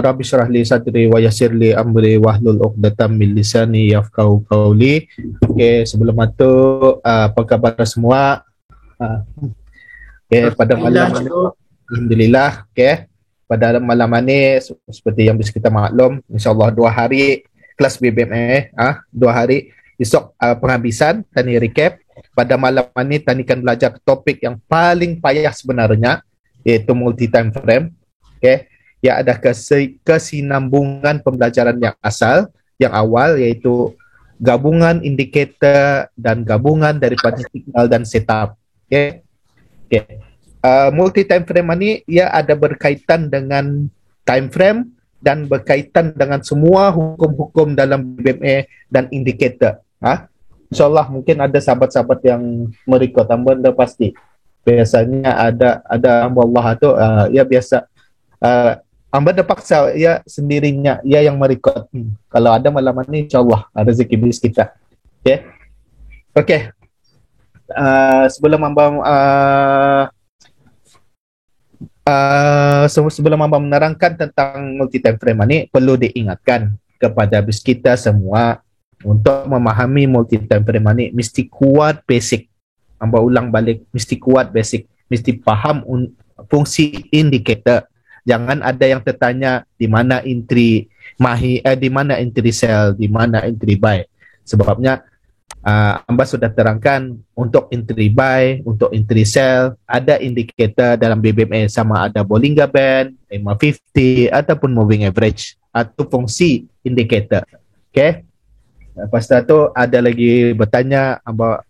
Rabbi syrah li sadri wa yassir li amri wahlul 'uqdatam min lisani yafqahu qawli. Okey, sebelum itu apa khabar semua? Okey, pada malam ini alhamdulillah, okey. Pada malam ini seperti yang bisa kita maklum, insya-Allah 2 hari kelas BBM 2 hari esok penghabisan tani recap. Pada malam ini tani akan belajar topik yang paling payah sebenarnya, iaitu multi time frame. Okey. Ya, ada kesinambungan pembelajaran yang yang awal, iaitu gabungan indikator dan gabungan daripada signal dan setup. Okay. Okay. Multi time frame ini ia ada berkaitan dengan time frame dan berkaitan dengan semua hukum-hukum dalam BMA dan indikator. InsyaAllah mungkin ada sahabat-sahabat yang merekod, anda pasti. Biasanya ada Allah tu, ya biasa. Amba dah paksa ya sendirinya, ya yang merekod. Kalau ada malam ni, insyaAllah rezeki bis kita. Okay. Okay. Sebelum amba menerangkan tentang multi time frame ni, perlu diingatkan kepada bis kita semua untuk memahami multi time frame ni mesti kuat basic. Amba ulang balik, mesti kuat basic, mesti faham fungsi indikator. Jangan ada yang tertanya di mana entry mahi, di mana entry sell, di mana entry buy. Sebabnya amba sudah terangkan untuk entry buy, untuk entry sell ada indikator dalam BBMA, sama ada Bollinger Band, MA50 ataupun moving average atau fungsi indikator. Okay. Lepas tu ada lagi bertanya, amba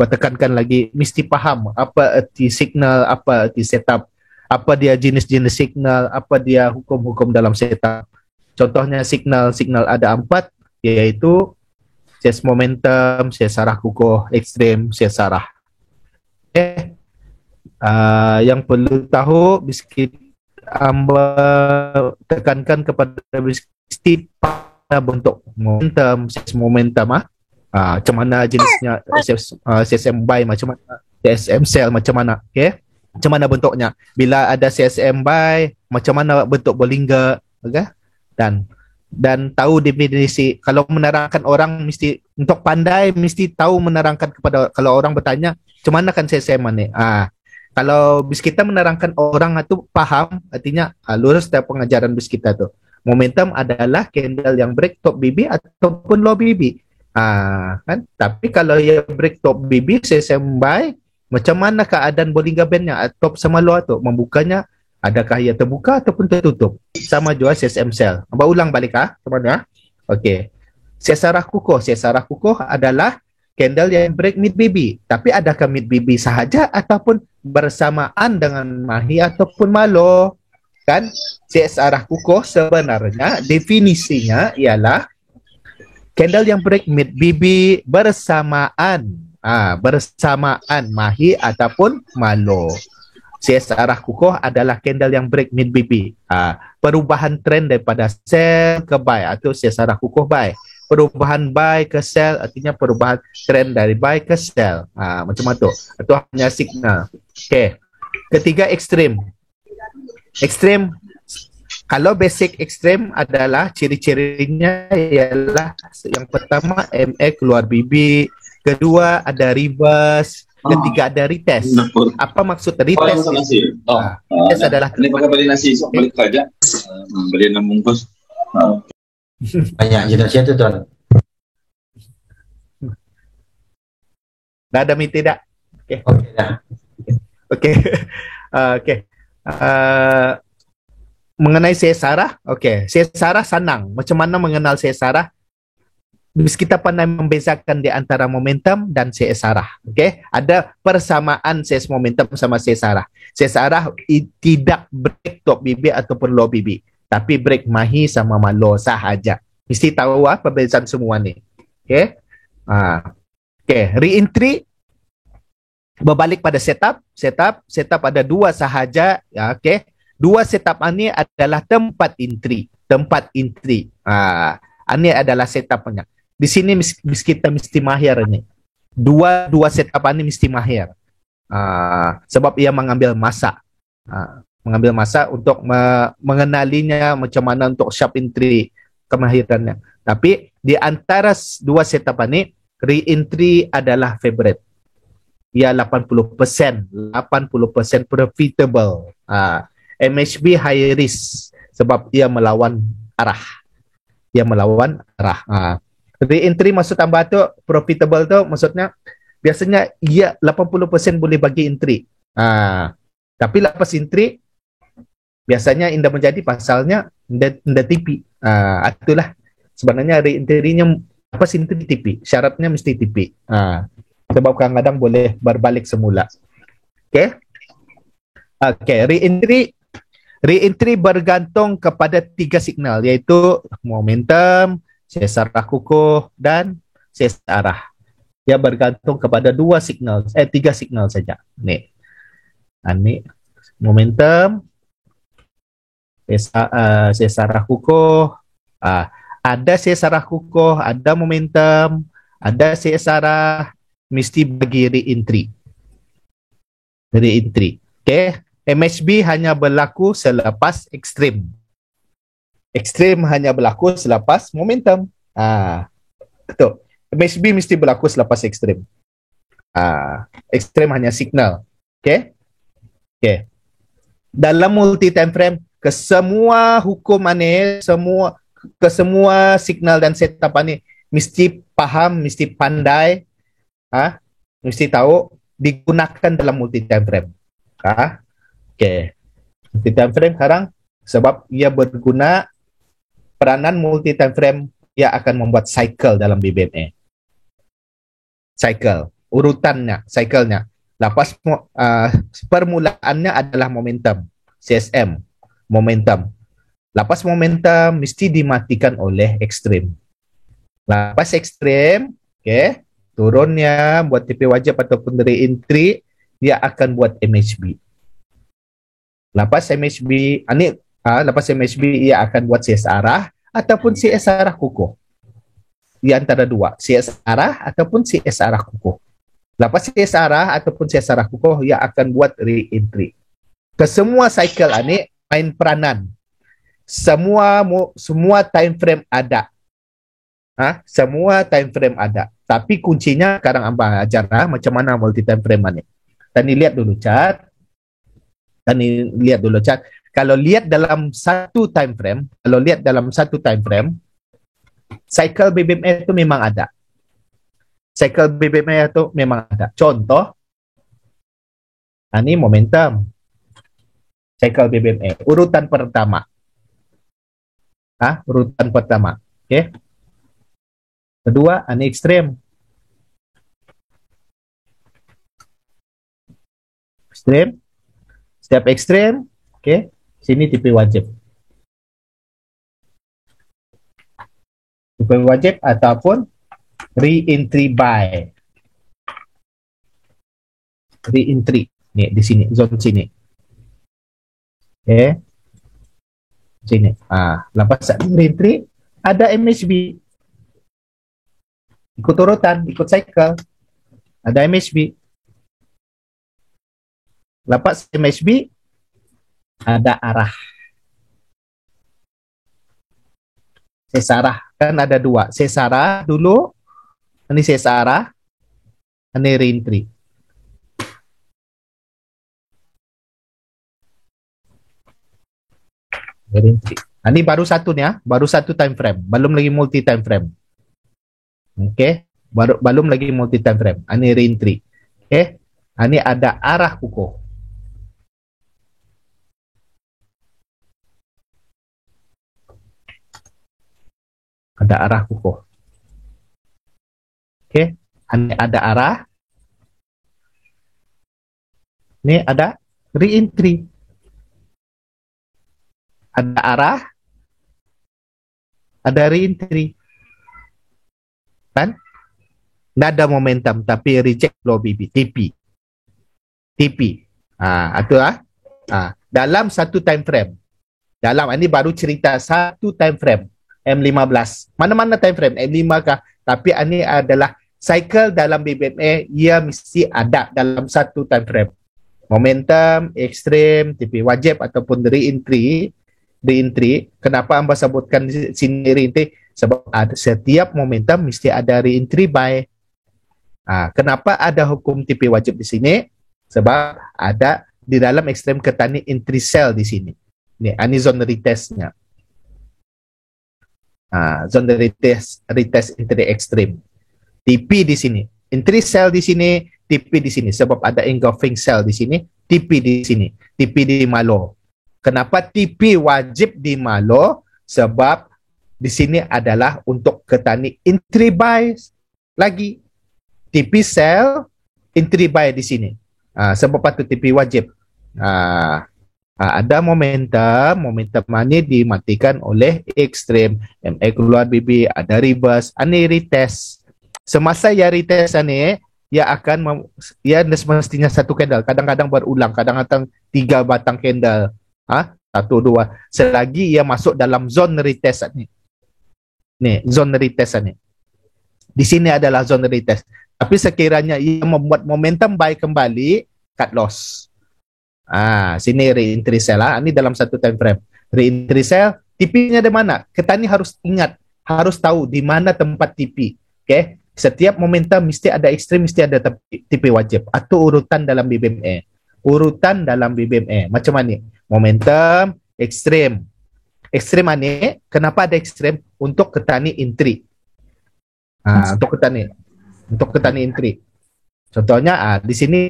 tekankan lagi mesti faham apa erti signal, apa erti setup, apa dia jenis-jenis signal, apa dia hukum-hukum dalam setup. Contohnya signal ada 4, iaitu sias momentum, sias arah kukuh, ekstrem, sias arah. Yang perlu tahu, biskit amba tekankan kepada biskit pada bentuk momentum, sias momentum macam mana jenisnya, CSM buy macam mana, CSM sell macam mana, okay? Macam mana bentuknya, bila ada CSM buy, macam mana bentuk Bollinger, okay? Dan tahu definisi. Kalau menerangkan orang, mesti untuk pandai mesti tahu menerangkan kepada, kalau orang bertanya macam mana kan CSM ni, kalau bis kita menerangkan orang itu faham, artinya lurus dari pengajaran bis kita tu. Momentum adalah candle yang break top BB ataupun low BB, kan. Tapi kalau ia break top BB, CSM buy, macam mana keadaan Bollinger Band-nya, top sama low tu, membukanya adakah ia terbuka ataupun tertutup. Sama juga CSM sell. Amba ulang balik macam mana? Okey. Sesarah kukuh adalah candle yang break mid BB. Tapi adakah mid BB sahaja ataupun bersamaan dengan mahi ataupun malo? Kan? Sesarah kukuh sebenarnya definisinya ialah candle yang break mid BB bersamaan mahi ataupun malo. Arah kukuh adalah candle yang break mid BB. Perubahan trend daripada sell ke buy atau arah kukuh buy. Perubahan buy ke sell artinya perubahan trend dari buy ke sell. Macam itu. Itu hanya signal. Okay. Ketiga, ekstrem. Ekstrem, kalau basic ekstrem adalah ciri-cirinya ialah yang pertama MA keluar BB, kedua ada reverse, ketiga ada retest. Apa maksud retest? Retest adalah ini pakai beli nasi, so balik kerja, beli 6 bungkus. Banyak jenis itu tuan. Dah ada meeting tak? Okay. Okey dah. Okay. Okay. Mengenai sesarah, okay. Sesarah senang. Macam mana mengenal sesarah? Bis kita pandai membezakan di antara momentum dan sesarah. Okay? Ada persamaan ses momentum sama sesarah. Sesarah tidak break top BB ataupun low BB, tapi break mahi sama malo sahaja. Mesti tahu perbezaan semua ni. Okay? Okay. Re-entry berbalik pada setup. Setup ada 2 sahaja. Okay? 2 setup ini adalah tempat entry. Ini adalah setupnya. Di sini kita mesti mahir ni. Dua setup ini mesti mahir. Sebab ia mengambil masa. mengambil masa untuk mengenalinya macam mana untuk sharp entry kemahirannya. Tapi di antara dua setup ini, re-entry adalah favorite. Ia 80%, 80% profitable. MHB high risk sebab ia melawan arah. Ia melawan arah. Re-entry maksud tambah tu profitable tu maksudnya biasanya ia 80% boleh bagi entry. Tapi lepas entry biasanya indah menjadi pasalnya indah TP. Itulah sebenarnya re-entry-nya lepas entry TP. Syaratnya mesti TP. Sebab kadang-kadang boleh berbalik semula. Okay? Okay, re-entry bergantung kepada 3 signal iaitu momentum, sesar arah kukuh dan sesar arah. Dia bergantung kepada 3 signal saja. Ni. Ni momentum, sesar arah kukuh, ada sesar arah kukuh, ada momentum, ada sesar arah, mesti bagi re-entry. Re-entry. Okay. MHB hanya berlaku selepas ekstrim. Ekstrim hanya berlaku selepas momentum. Betul. MHB mesti berlaku selepas ekstrim. Ekstrim hanya signal. Okay. Okay. Dalam multi time frame, ke semua hukum ini, ke semua signal dan setup ini mesti paham, mesti pandai, mesti tahu digunakan dalam multi time frame. Okay. Multi time frame sekarang sebab ia berguna peranan multi time frame, ia akan membuat cycle dalam BBMA. Cycle, urutannya, cycle-nya. Lepas permulaannya adalah momentum, CSM, momentum. Lepas momentum mesti dimatikan oleh ekstrim. Lepas ekstrim, okay, turunnya buat TP wajib ataupun re-entry, dia akan buat MHB. Lepas MHB, lepas MHB ia akan buat CS arah ataupun CS arah kukuh. Di antara dua, CS arah ataupun CS arah kukuh. Lepas CS arah ataupun CS arah kukuh, ia akan buat re-entry. Ke semua cycle ini main peranan. Semua time frame ada. Semua time frame ada. Tapi kuncinya sekarang Amba ajar macam mana multi time frame ini. Dan lihat dulu chart. Kalau lihat dalam satu time frame, cycle BBMA itu memang ada. Cycle BBMA itu memang ada. Contoh, ini momentum. Cycle BBMA. Urutan pertama. Urutan pertama. Okay. Kedua, ini ekstrem. Ekstrem. Setiap ekstrem, okay, sini TP wajib. TP wajib ataupun re-entry buy. Re-entry. Ni di sini, zone sini. Okay. Sini. Lepas re-entry, ada MHB. Ikut urutan, ikut cycle. Ada MHB. Lepas MHB, ada arah. Sesarah. Kan ada dua. Sesarah dulu. Ini sesarah. Ini re-entry. Re-entry. Ini baru satu nih ya. Baru satu time frame. Belum lagi multi time frame. Oke. Belum lagi multi time frame. Ini re-entry. Oke. Ini ada arah kukuh. Ada arah kukuh. Oke, ini ada arah. Ini ada re-entry. Ada arah. Ada re-entry. Kan? Tidak ada momentum, tapi reject low BB. TP. Itulah. Dalam satu time frame. Ini baru cerita satu time frame. M15. Mana-mana time frame, M5 kah? Tapi ini adalah cycle dalam BBMA, ia mesti ada dalam satu time frame. Momentum, ekstrem, TP wajib ataupun re-entry. Kenapa Amba sebutkan di sini re-entry? Sebab ada setiap momentum mesti ada re-entry buy. Kenapa ada hukum TP wajib di sini? Sebab ada di dalam ekstrem ketani entry sell di sini. Ini zone retestnya. Zone retest entry ekstrem. TP di sini, entry sell di sini, TP di sini. Sebab ada engulfing sell di sini, TP di sini, TP di malo. Kenapa TP wajib di malo? Sebab di sini adalah untuk ketani entry buy lagi. TP sell, entry buy di sini. Sebab patut TP wajib. Ada momentum ini dimatikan oleh ekstrem. MA keluar BB, ada reverse, ini retest. Semasa ya retest ini, ia akan semestinya satu candle. Kadang-kadang berulang, kadang-kadang 3 batang candle. 1, 2. Selagi ia masuk dalam zone retest ini. Nih, zone retest ini. Di sini adalah zone retest. Tapi sekiranya ia membuat momentum buy kembali, cut loss. Sini re-entry sell. Ini dalam satu time frame. Re-entry sell, TP-nya di mana? Ketani harus ingat, harus tahu di mana tempat TP. Okay? Setiap momentum mesti ada ekstrem, mesti ada TP wajib. Atau urutan dalam BBMA. Macam mana? Momentum, ekstrem. Ekstrem ini, kenapa ada ekstrem? Untuk ketani entry. Untuk ketani entry. Contohnya, di sini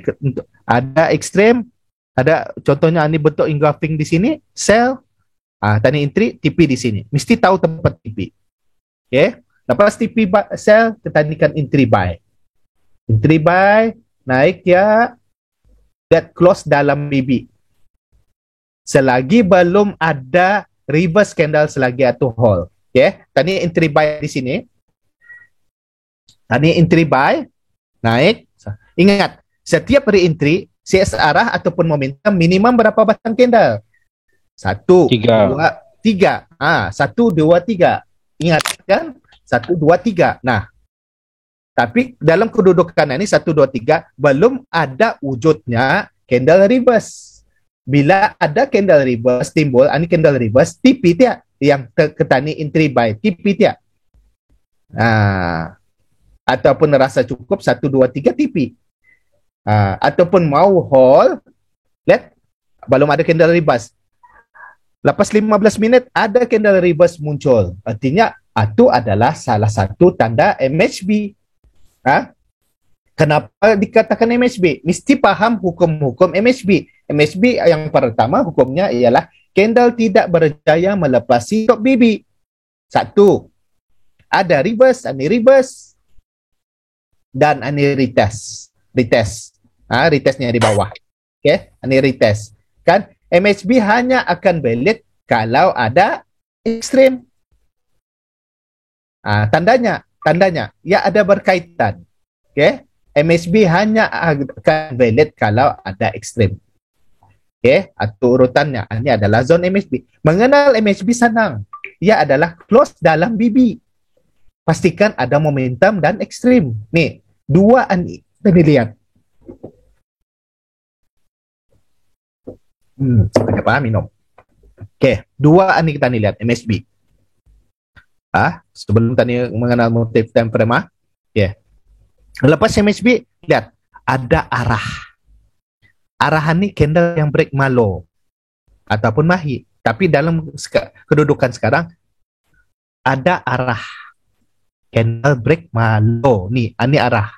ada ekstrem, ada contohnya ini bentuk engulfing di sini, sell, tani entry, TP di sini. Mesti tahu tempat TP. Okay? Lepas TP sell, ketanikan entry buy. Entry buy, naik ya, that close dalam BB. Selagi belum ada reverse candle selagi atau hold. Okay? Tani entry buy di sini. Tani entry buy, naik. Ingat, setiap re-entry, CS arah ataupun momentum minimum berapa batang candle? 1, 2, 3. 1, 2, 3. Ingat kan? 1, 2, 3. Nah, tapi dalam kedudukan ini 1, 2, 3 belum ada wujudnya candle reverse. Bila ada candle reverse timbul, ini candle reverse, TP tiap yang ketani entry buy, TP tiap. Ataupun rasa cukup 1, 2, 3 TP. Ataupun mau hold, lihat belum ada candle reverse. Lepas 15 minit ada candle reverse muncul. Artinya itu adalah salah satu tanda MHB. Kenapa dikatakan MHB? Mesti paham hukum-hukum MHB. MHB yang pertama hukumnya ialah candle tidak berjaya melepasi top BB. 1. Ada reverse, ini reverse. Dan ini retest. Retestnya di bawah. Okay? Ini retest. Kan? MHB hanya akan valid kalau ada ekstrem. Tandanya, ya ada berkaitan. Okay? MHB hanya akan valid kalau ada ekstrem. Okay? Atau urutannya, ini adalah zone MHB. Mengenal MHB senang. Ia adalah close dalam BB. Pastikan ada momentum dan ekstrem. Nih, 2 ini. Kita lihat. Apa minum? Oke, 2 ini kita lihat MHB. Sebelum tadi mengenal motif time frame. Lepas MHB, lihat ada arah. Arahan ini candle yang break malo ataupun mahi. Tapi dalam kedudukan sekarang ada arah. Candle break malo. Ini arah.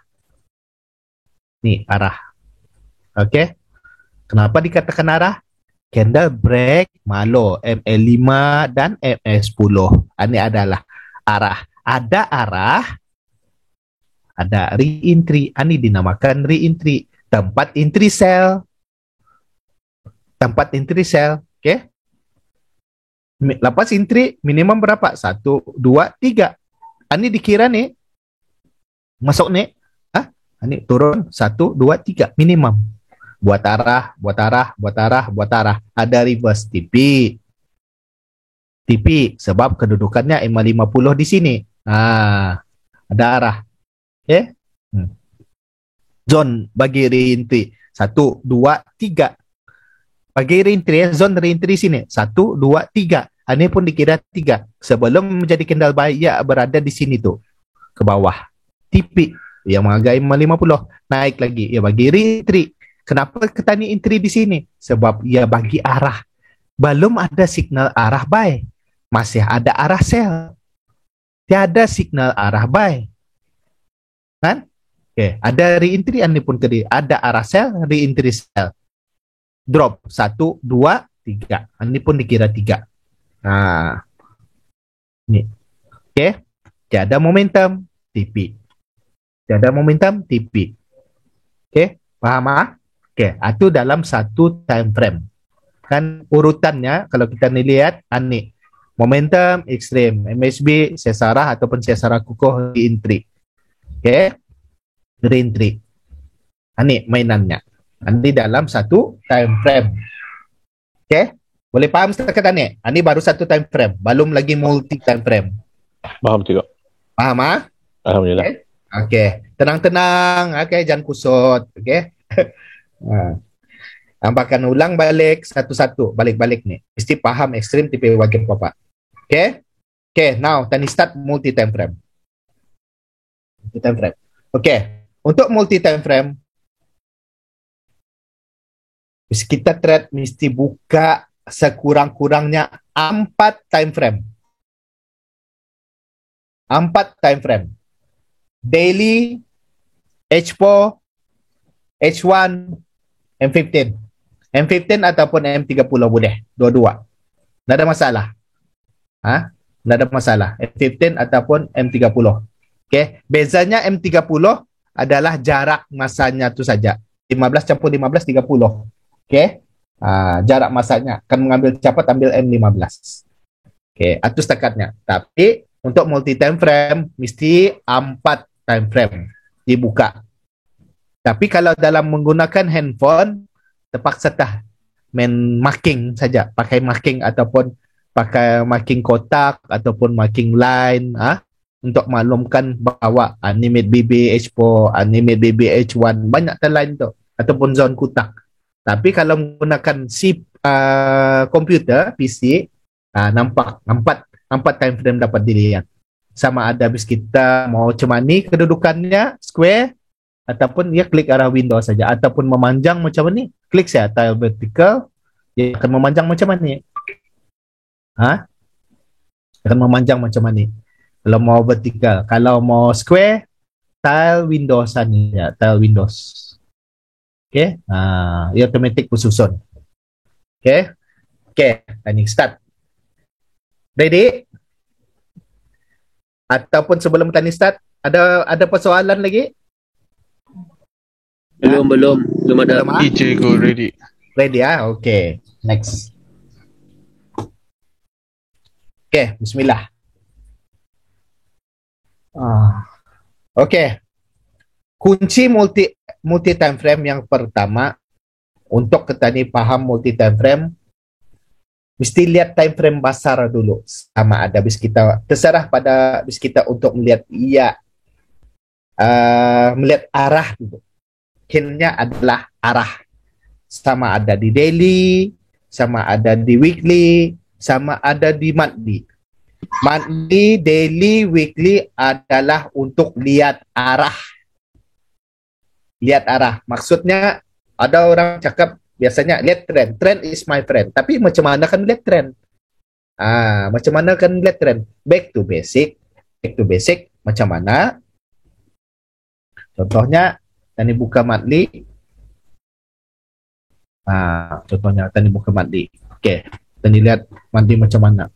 Ini arah. Oke. Kenapa dikatakan arah? Candle break malo. MA5 dan MA10. Ini adalah arah. Ada arah. Ada re-entry. Ini dinamakan re-entry. Tempat entry sell. Oke. Lepas entry minimum berapa? 1, 2, 3. Ini dikira nih. Masuk nih. Ini turun 1, 2, 3 minimum. Buat arah. Ada reverse TP sebab kedudukannya MA50 di sini. Ada arah. Zone bagi re-entry 1, 1, 2, 3. Bagi reentry, zone reentry sini 1, 2, 3. Ini pun dikira 3. Sebelum menjadi candlestick ia berada di sini tu, ke bawah. TP yang menghargai 50, naik lagi. Ia bagi reentry. Kenapa ketani entry di sini? Sebab ia bagi arah. Belum ada signal arah buy. Masih ada arah sell. Tiada signal arah buy. Kan? Okay. Ada reentry, ini pun tadi. Ada arah sell, reentry sell. Drop 1, 2, 3. Ini pun dikira 3. Nah. Ni. Okay. Tiada momentum, TP. Tiada momentum, TP. Okay. Faham ah? Okay. Itu dalam satu time frame. Kan urutannya, kalau kita lihat, ini. Momentum, ekstrim, MSB, sesarah ataupun sesarah kukuh di entry. Okay. Reentry. Ini mainannya. Ini dalam satu time frame. Okay. Boleh faham setakat ini? Ini baru satu time frame. Belum lagi multi time frame. Faham juga. Faham ah? Alhamdulillah. Okay. Okay. Tenang-tenang. Okay. Jangan kusut. Okay. Nampakkan ulang balik satu-satu. Balik-balik ni. Mesti faham ekstrim tipe wajib Bapak. Okay. Okay. Now, tani start multi time frame. Multi time frame. Okay. Untuk multi time frame, kita trade mesti buka sekurang-kurangnya 4 time frame. 4 time frame. Daily, H4, H1, M15. M15 ataupun M30 boleh. Dua-dua. Tidak ada masalah. Tidak ada masalah. M15 ataupun M30. Okay. Bezanya M30 adalah jarak masanya tu saja. 15 campur 15, 30. Okay. Jarak masanya. Kan mengambil cepat, ambil M15. Okay. Itu stakatnya. Tapi untuk multi time frame, mesti 4 time frame dibuka. Tapi kalau dalam menggunakan handphone, terpaksa tah main marking saja. Pakai marking ataupun pakai marking kotak ataupun marking line. Untuk maklumkan bahawa animate BB H4, animate BB H1, banyak lain tu. Ataupun zone kotak. Tapi kalau menggunakan komputer, PC, nampak 4 time frame dapat dilihat. Sama ada bis kita mau macam ni kedudukannya, square, ataupun dia klik arah window saja. Ataupun memanjang macam ni, klik saya tile vertical, dia akan memanjang macam ni. Akan memanjang macam ni. Kalau mau vertikal, kalau mau square, tile windows saja, tile windows. Okay, ia automatic bersusun. Okay, tani start. Ready? Ataupun sebelum tani start, ada persoalan lagi? Belum ada. DJ go ready. Ready okay. Next. Okay, bismillah. Okay. Kunci multi time frame yang pertama untuk ketani paham multi time frame, mesti lihat time frame besar dulu. Sama ada bis kita terserah pada bis kita untuk melihat melihat arah dulu. Kini adalah arah. Sama ada di daily, sama ada di weekly, sama ada di monthly. Monthly, daily, weekly adalah untuk lihat arah. Lihat arah. Maksudnya, ada orang cakap biasanya lihat trend. Trend is my friend. Tapi macam mana kan lihat trend? Macam mana kan lihat trend? Back to basic. Back to basic. Macam mana? Contohnya, tadi buka monthly. Contohnya, tadi buka monthly. Okay. Tadi lihat monthly macam mana.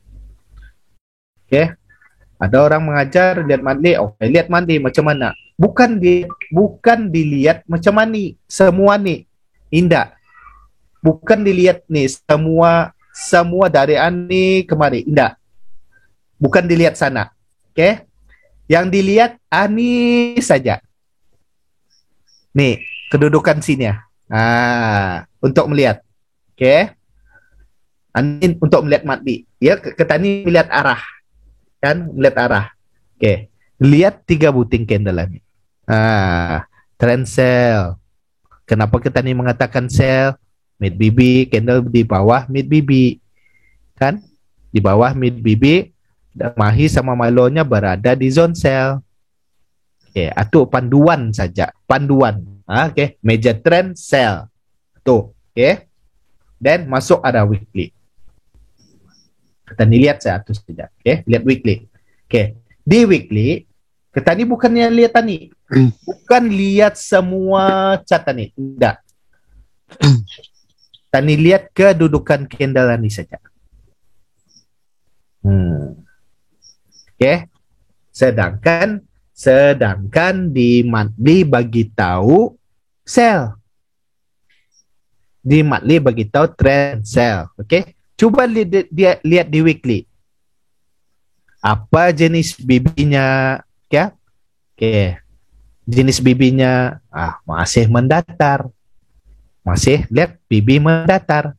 Okay. Ada orang mengajar lihat monthly. Okay, lihat monthly macam mana? Bukan dilihat macam mana semua ni. Indah. Bukan dilihat ni semua dari ani kemari. Indah. Bukan dilihat sana. Okay. Yang dilihat ani saja. Nih, kedudukan sini ya. Untuk melihat. Okay. Ani untuk melihat monthly. Ya, ketani melihat arah. Kan melihat arah. Okay. Lihat 3 buting candle ni. Trend sell. Kenapa kita ni mengatakan sell mid BB, candle di bawah mid BB, kan? Di bawah mid BB, Mahi sama Milo-nya berada di zone sell. Okay, itu panduan saja, panduan. Okay, major trend sell. Tuh, okay. Then masuk ada weekly. Kita ni lihat saya atur saja. Okay, lihat weekly. Okay, di weekly kita ni bukannya lihat tani, bukan lihat semua chart tani, tidak. Tani lihat kedudukan candle ni saja. Okay. Sedangkan di monthly bagi tahu sell. Di monthly bagi tahu trend sell. Okay. Coba lihat di weekly. Apa jenis BB-nya? Okay. Okay. Jenis BB-nya masih mendatar. Masih lihat BB mendatar.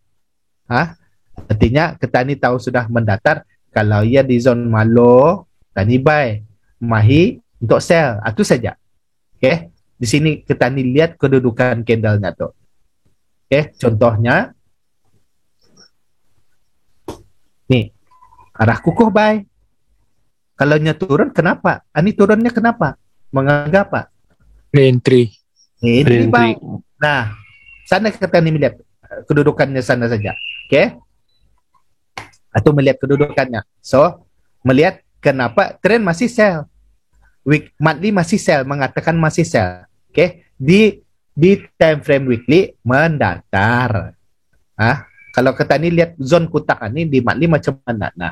Artinya kita ni tahu sudah mendatar. Kalau ia di zone Malo, tani buy, Mahi untuk sell. Itu saja. Okay. Di sini kita ni lihat kedudukan candle-nya tu. Okay. Contohnya, ni arah kukuh buy. Kalau nya turun, kenapa? Ini turunnya kenapa? Menganggap apa? Re-entry. Ini buy. Nah, sana kita ni melihat kedudukannya sana saja. Okay. Atau melihat kedudukannya. So, melihat kenapa trend masih sell. Monthly masih sell, mengatakan masih sell. Okay. Di time frame weekly mendatar. Kalau kita ni lihat zone kotak ni di monthly macam mana? Nah,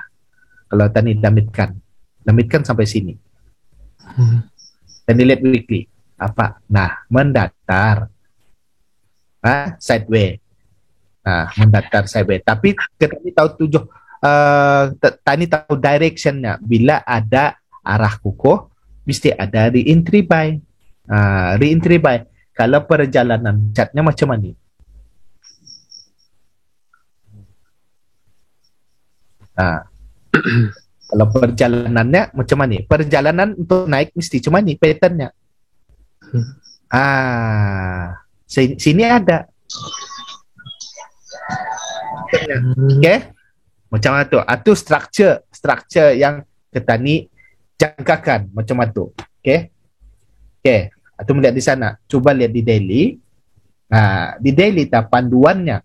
kalau tadi damitkan sampai sini. Dan dilihat weekly apa? Nah, mendatar. Sideways. Mendatar sideways. Tapi kita ni tahu tani tahu directionnya. Bila ada arah kukuh, mesti ada re-entry buy. Re-entry buy. Kalau perjalanan chartnya macam mana? Kalau perjalanannya macam mana? Perjalanan untuk naik mesti macam mana patternnya? Sini ada. Okay? Macam itu. Itu structure yang kita ni jangkakan macam itu. Okay? Okay. Atau melihat di sana. Cuba lihat di daily. Di daily tak panduannya.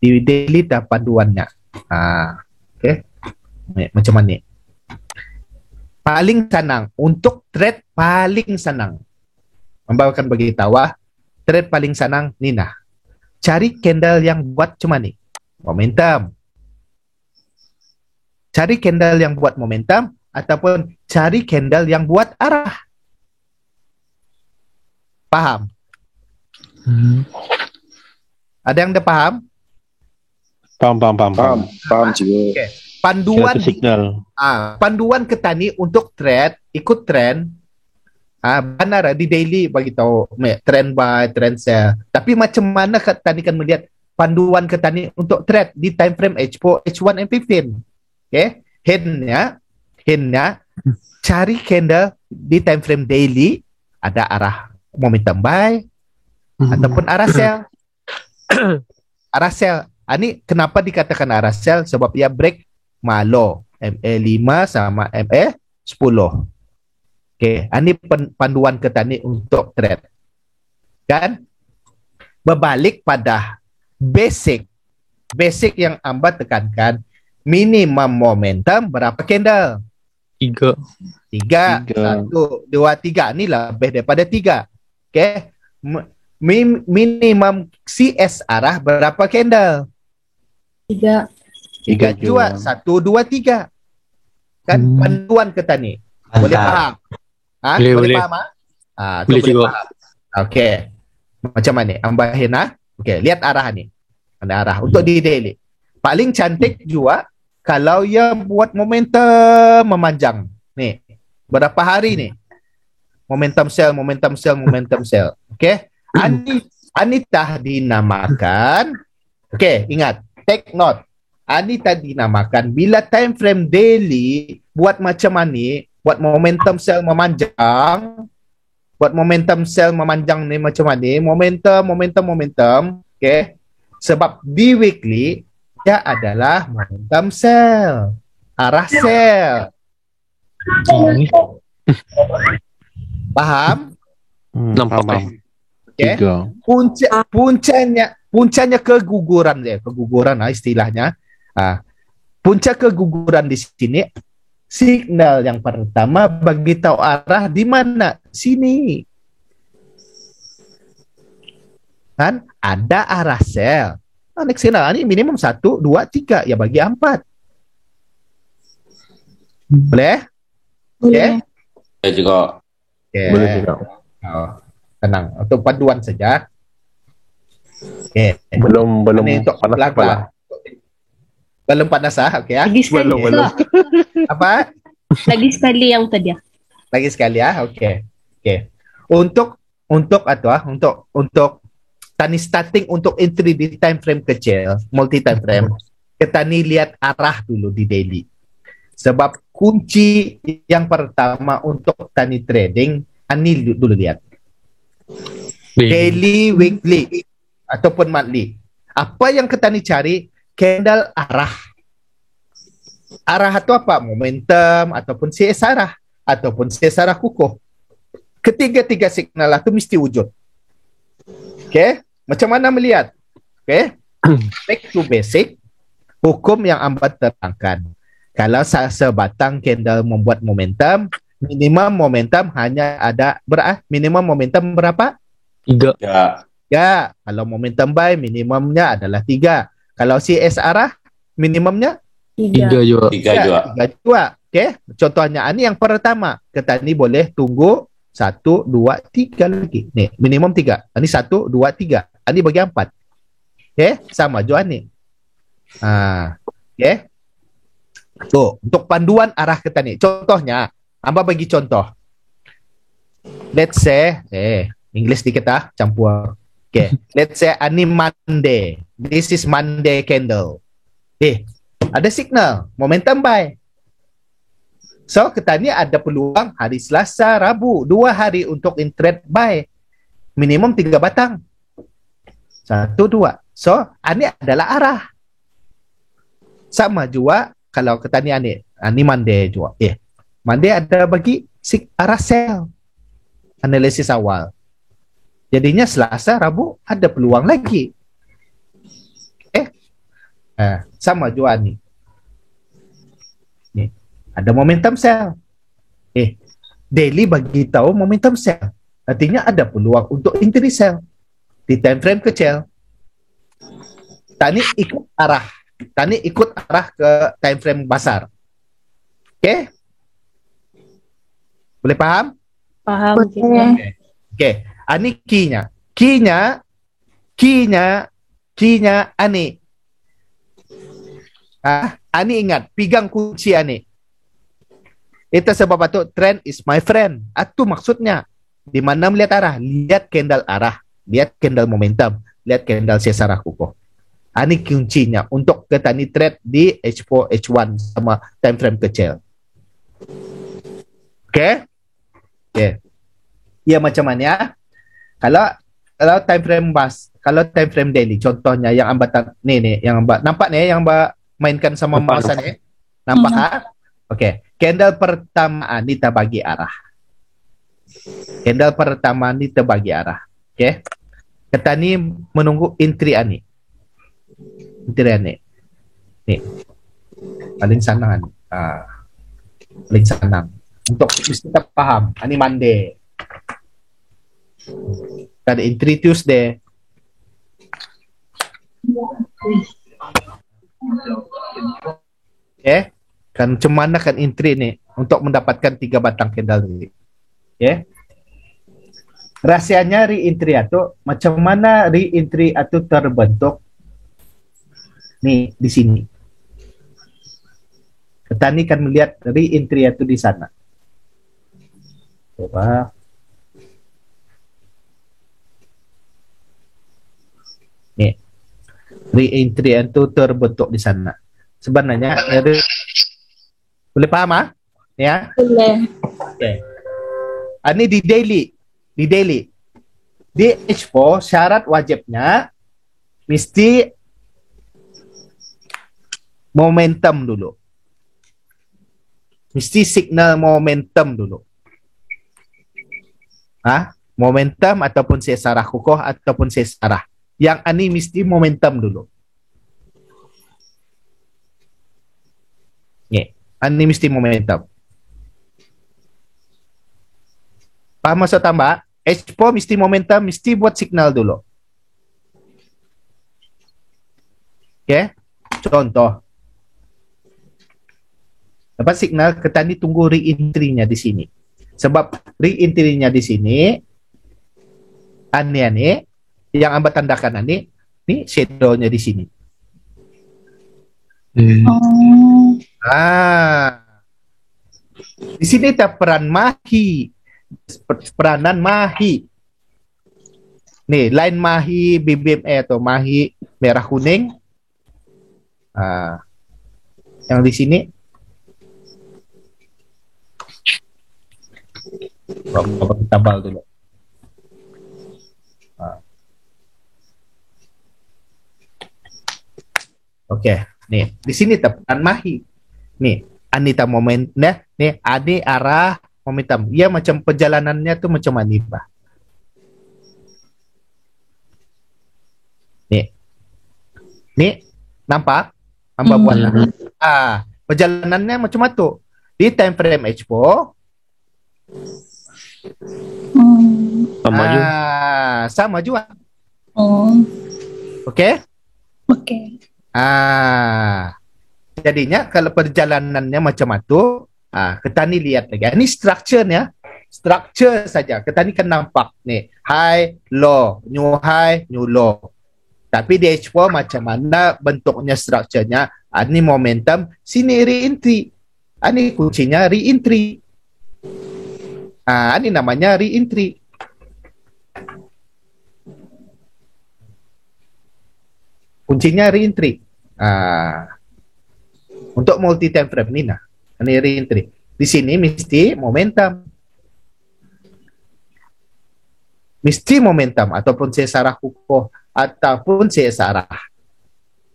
Di daily tak panduannya. Okay. Macam mana? Paling senang. Untuk trade paling senang. Membawakan bagi tahu. Trade paling senang ni nah. Cari candle yang buat macam mana? Momentum. Cari candle yang buat momentum ataupun cari candle yang buat arah. Paham? Ada yang dah paham? Paham juga. Okay. Panduan signal. Panduan ke tani untuk trade, ikut trend. Benar di daily bagi tahu trend buy, trend sell. Tapi macam mana tani kan melihat panduan ke tani untuk trade di time frame H4, H1 and 15. Okay? Hintnya cari candle di time frame daily ada arah momentum buy ataupun arah sell. Arah sell. Ini kenapa dikatakan arah sell? Sebab ia break Malo MA5 sama MA10. Okay, ini panduan ke tani untuk trade. Kan? Berbalik pada basic yang Amba tekankan, minimum momentum berapa candle? 3. 1, 2, 3. Ini lebih daripada 3. Okay? Minimum CS arah berapa candle? 3. 3 juga. 1, 2, 3. Kan panduan ke tani. Boleh faham? Boleh faham? Boleh juga. Okay. Macam mana? Ambahin okay, lihat arah ni. Ada arah untuk di daily. Paling cantik juga kalau ia buat momentum memanjang. Ni. Berapa hari ni? Momentum sell. Okay? Anita dinamakan. Okay, ingat. Take note. Anita dinamakan bila time frame daily buat macam ni, buat momentum sell memanjang, buat momentum sell memanjang ni macam mana? Momentum. Okay. Sebab di weekly, dia adalah momentum sell. Arah sell. Faham? Nampak Faham. Okay. Tiga. Puncanya keguguran dia. Keguguran istilahnya. Punca keguguran di sini, signal yang pertama bagi tahu arah di mana? Sini. Kan ada arah sell. Next signal ini minimum 1, 2, 3. Ya bagi 4. Boleh? Boleh. Saya juga. Okay. Boleh juga. Tenang. Untuk paduan saja. Okay. Belum Ini untuk panas kepala. pelan-pelan. Belum panas Okey ya. Lagi sekali. Belum. Apa? Lagi sekali yang tadi. Lagi sekali ya. Okey. Untuk tani starting untuk entry di time frame kecil, multi time frame. Kita ni lihat arah dulu di daily. Sebab kunci yang pertama untuk tani trading, ani dulu lihat. Daily, weekly ataupun monthly. Apa yang kita ni cari? Candle arah. Arah itu apa? Momentum ataupun CS arah ataupun CS arah kukuh. Ketiga-tiga signal itu mesti wujud. Okay? Macam mana melihat? Okay? Back to basic. Hukum yang Ambat terangkan. Kalau sebatang candle membuat momentum, minimum momentum hanya ada minimum momentum berapa? 3. Ya. Kalau momentum buy, minimumnya adalah 3. Kalau CS arah, minimumnya 3. 3 juga. 3 juga. 3 juga. Okay? Contohnya, ini yang pertama. Kita ni boleh tunggu 1, 2, 3 lagi. Ni, minimum 3. Ini 1, 2, 3. Ini bagi 4. Okay? Sama juga ni. Okay? So, untuk panduan arah kita ni. Contohnya, Amba bagi contoh. Let's say, English dikit campur. Okay. Let's say ani Monday. This is Monday candle. Ada signal. Momentum buy. So, kita ni ada peluang hari Selasa, Rabu. 2 hari untuk trade buy. Minimum 3 batang. 1, 2. So, ini adalah arah. Sama juga kalau kita ni ani Monday juga. Monday ada bagi arah sell. Analisis awal. Jadinya Selasa, Rabu ada peluang lagi. Sama juga ni. Ni. Ada momentum sell. Daily bagi tahu momentum sell. Artinya ada peluang untuk entry sell. Di time frame kecil. Tani ikut arah. Tani ikut arah ke time frame besar. Okay? Boleh faham? Faham. Okay. Ani key-nya. Key-nya ani. Ani ingat, pegang kunci ani. Itu sebab itu trend is my friend. Itu maksudnya. Di mana melihat arah? Lihat candle arah. Lihat candle momentum. Lihat candle sesarah kukuh. Ini kuncinya untuk kita ni trade di H4, H1 sama time frame kecil. Okay? Ya macam mana? Kalau time frame kalau time frame daily, contohnya yang Amba ni yang Amba nampak ni yang Amba mainkan sama mouse ni. Nampak Okey. Candle pertama ni terbagi arah. Candle pertama ni terbagi arah. Okey. Kita ni menunggu entry ani. Entry ani. Ni. Paling senang. Paling senang. Untuk kita faham, ani Monday. Ada entry Tuesday. Kan macam mana kan entry ni untuk mendapatkan 3 batang candle ni. Rahsianya re-entry atau macam mana re-entry atau terbentuk ni di sini. Petani kan melihat re-entry atau di sana. Coba. Ni. Re-entry itu terbentuk di sana. Sebenarnya boleh paham Ya? Boleh. Okay. Ini di daily. di daily. Di H4 syarat wajibnya mesti momentum dulu. Mesti signal momentum dulu. Momentum ataupun sesarah kukuh ataupun sesarah. Yang ani mesti momentum dulu. Ani mesti momentum. Paham maksud tambah? H4 mesti momentum, mesti buat signal dulu. Okay? Contoh. Dapat signal, kita ni tunggu re-entry-nya di sini. Sebab re-entry-nya di sini, ani, yang amba tandakan ani, ni shadow-nya di sini. Di sini ada peran mahi. Peranan mahi. Nih, line mahi BBME atau mahi merah kuning. Yang di sini. Tabal dulu. Oke, nih di sini tepan mahi. Nih, anita momen, nih adi arah momentum. Ia macam perjalanannya tuh macam mana, Pak? Nih, nampak? Nampak buatlah. Perjalanannya macam itu. Di time frame H4. Sama juga. Oke? Oke. Jadinya kalau perjalanannya macam itu, kita ni lihat lagi. Ini strukturnya, struktur saja. Kita ni kan nampak nih, high, low, new high, new low. Tapi di H4 macam mana bentuknya strukturnya? Ini momentum, sini re-entry. Ini kuncinya re-entry. Ini namanya re-entry. Kuncinya re-entry. Untuk multi time frame ni ini re-entry. Di sini mesti momentum. Mesti momentum ataupun sesarah kukuh ataupun sesarah.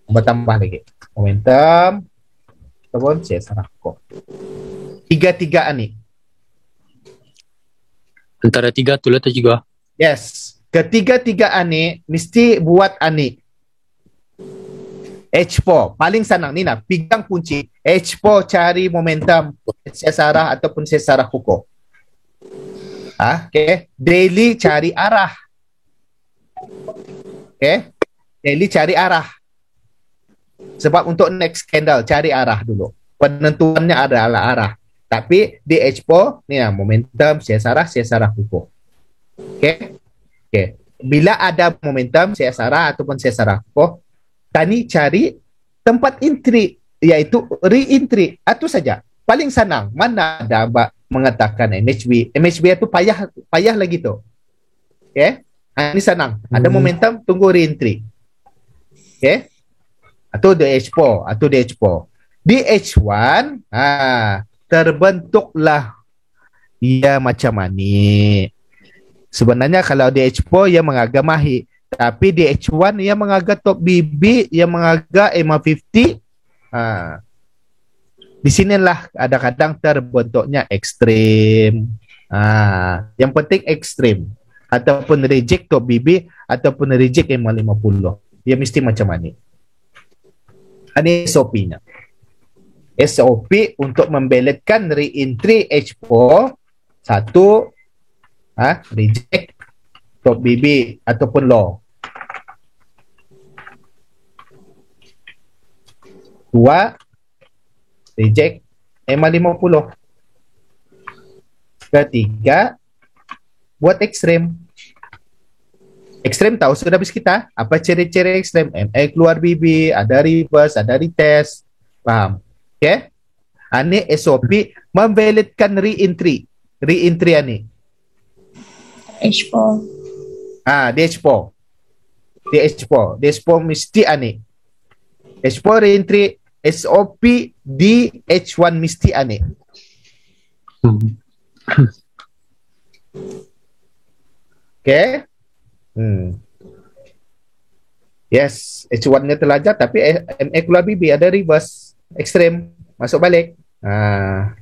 Tambah lagi. Momentum ataupun sesarah kukuh. Tiga-tiga ini. Antara tiga tu lah juga. Yes. Ketiga-tiga ani mesti buat ani. H4 paling senang ni pegang kunci. H4 cari momentum sesarah ataupun sesarah kukuh. Okay. Daily cari arah. Okay. Daily cari arah. Sebab untuk next candle cari arah dulu. Penentuannya adalah arah. Tapi di H4 ni momentum sesarah kukuh. Okay. Bila ada momentum sesarah ataupun sesarah kukuh, tani cari tempat entry, iaitu re-entry. Itu saja. Paling senang. Mana ada mengatakan MHB. MHB itu payah lagi tu. Okay. Ini senang. Ada momentum, tunggu re-entry. Okay. Atau di H4. Di H1, terbentuklah ia macam ni. Sebenarnya kalau di H4 ia mengaga mahi. Tapi di H1 ia mengaga top BB, ia mengaga MA50. Di sinilah kadang-kadang terbentuknya ekstrim. Yang penting ekstrim. Ataupun reject top BB, ataupun reject MA50. Ia mesti macam ni. Ini SOP-nya. SOP untuk membeletkan re-entry H4. Satu, reject top BB ataupun low. Dua, reject MA50. Ketiga, buat ekstrem. Ekstrem tahu sudah habis kita. Apa ciri-ciri ekstrem? MA keluar BB, ada reverse, ada retest. Paham? Okay? Ini SOP membeletkan re-entry. Re-entry ini. H4. Di H4 mesti ani. H4 re-entry SOP di H1 mesti ani. Okay. Yes, H1-nya terlajak tapi MA keluar BB ada reverse ekstrem masuk balik.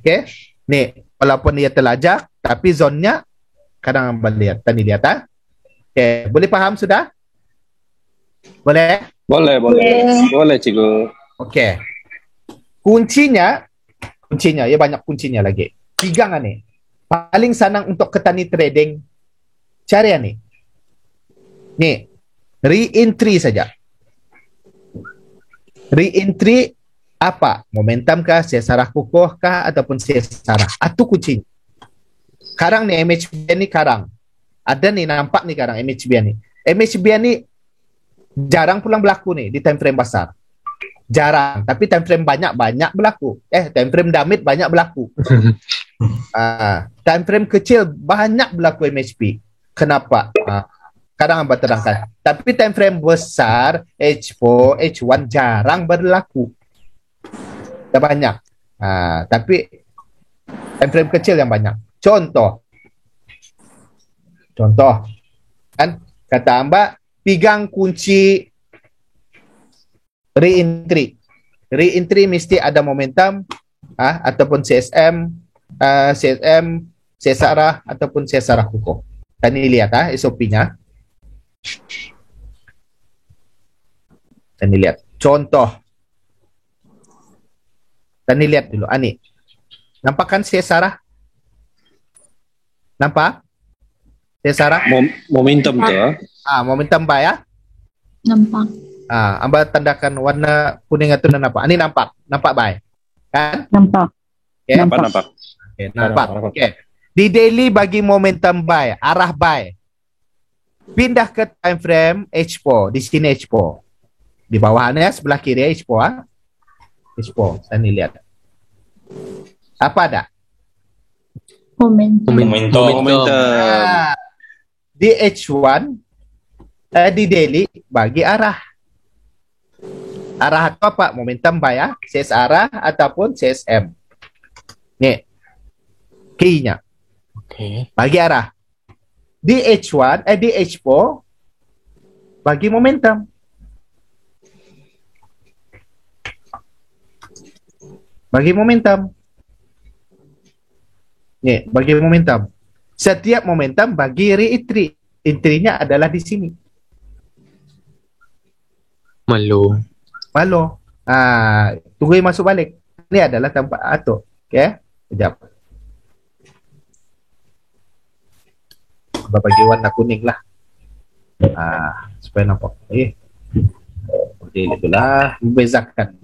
Okay. Ni, walaupun dia terlajak tapi zonnya kadang balik. Tadi lihat Okay, boleh faham sudah? Boleh? Boleh, cikgu. Okay. Kuncinya, ya banyak kuncinya lagi. Pegangan ni. Paling senang untuk ketani trading. Cara ni. Ni, re-entry saja. Re-entry apa? Momentum kah, sesarah kukuh kah, ataupun sesarah. Itu kuncinya. Karang ni, MHBN ni karang. Ada ni, nampak ni karang MHBN ni. MHBN ni jarang pulang berlaku ni di time frame besar. Jarang. Tapi time frame banyak berlaku. Time frame damit banyak berlaku. Time frame kecil banyak berlaku MHP. Kenapa? Kadang abang terangkan. Tapi time frame besar, H4, H1 jarang berlaku. Tak banyak. Tapi time frame kecil yang banyak. Contoh. Kan? Kata Amba, pegang kunci re-entry. Re-entry mesti ada momentum ataupun CSM, sesarah ataupun sesarah kukuh. Tadi lihat SOP-nya. Tadi lihat. Contoh. Tadi lihat dulu. Ani. Nampak kan sesarah? Nampak? Sesarah? Momentum tu. Momentum buy Nampak. Amba tandakan warna kuning itu nampak. Ini nampak buy. Kan? Nampak. Okay. Nampak. Okay, nampak. Okay. Di daily bagi momentum buy, arah buy. Pindah ke time frame H4. Di sini H4. Di bawahnya sebelah kiri H4. H4. Saya ni lihat. Apa ada? Momentum. Di H1 di daily bagi arah. Arah itu apa? Momentum buy CS arah ataupun CSM. Ni. Key-nya. Okay. Bagi arah. Di H1 di H4 bagi momentum. Bagi momentum. Ni, bagi momentum. Setiap momentum bagi re-entry. Entry-nya adalah di sini. Malu. Tunggu masuk balik. Ini adalah tempat atur. Okay? Sekejap. Bagi warna kuning lah. Supaya nampak. Okey, itulah. Membezakan.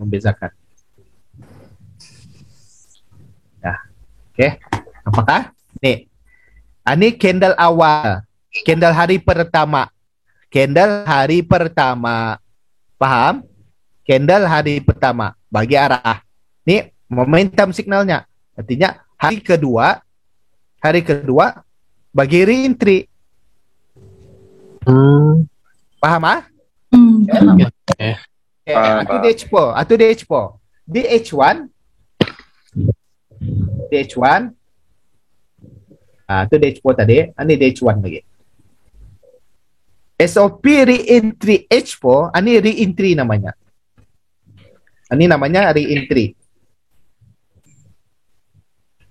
Okay. Nampakah? Ni. Ini candle awal. Candle hari pertama. Faham? Candle hari pertama. Bagi arah. Ni momentum signalnya. Artinya hari kedua bagi re-entry. Faham Okay. Itu di H4. Di H1 itu di H4 tadi. Ini di H1 lagi. SOP re-entry H4, ini re-entry namanya. Ini namanya re-entry.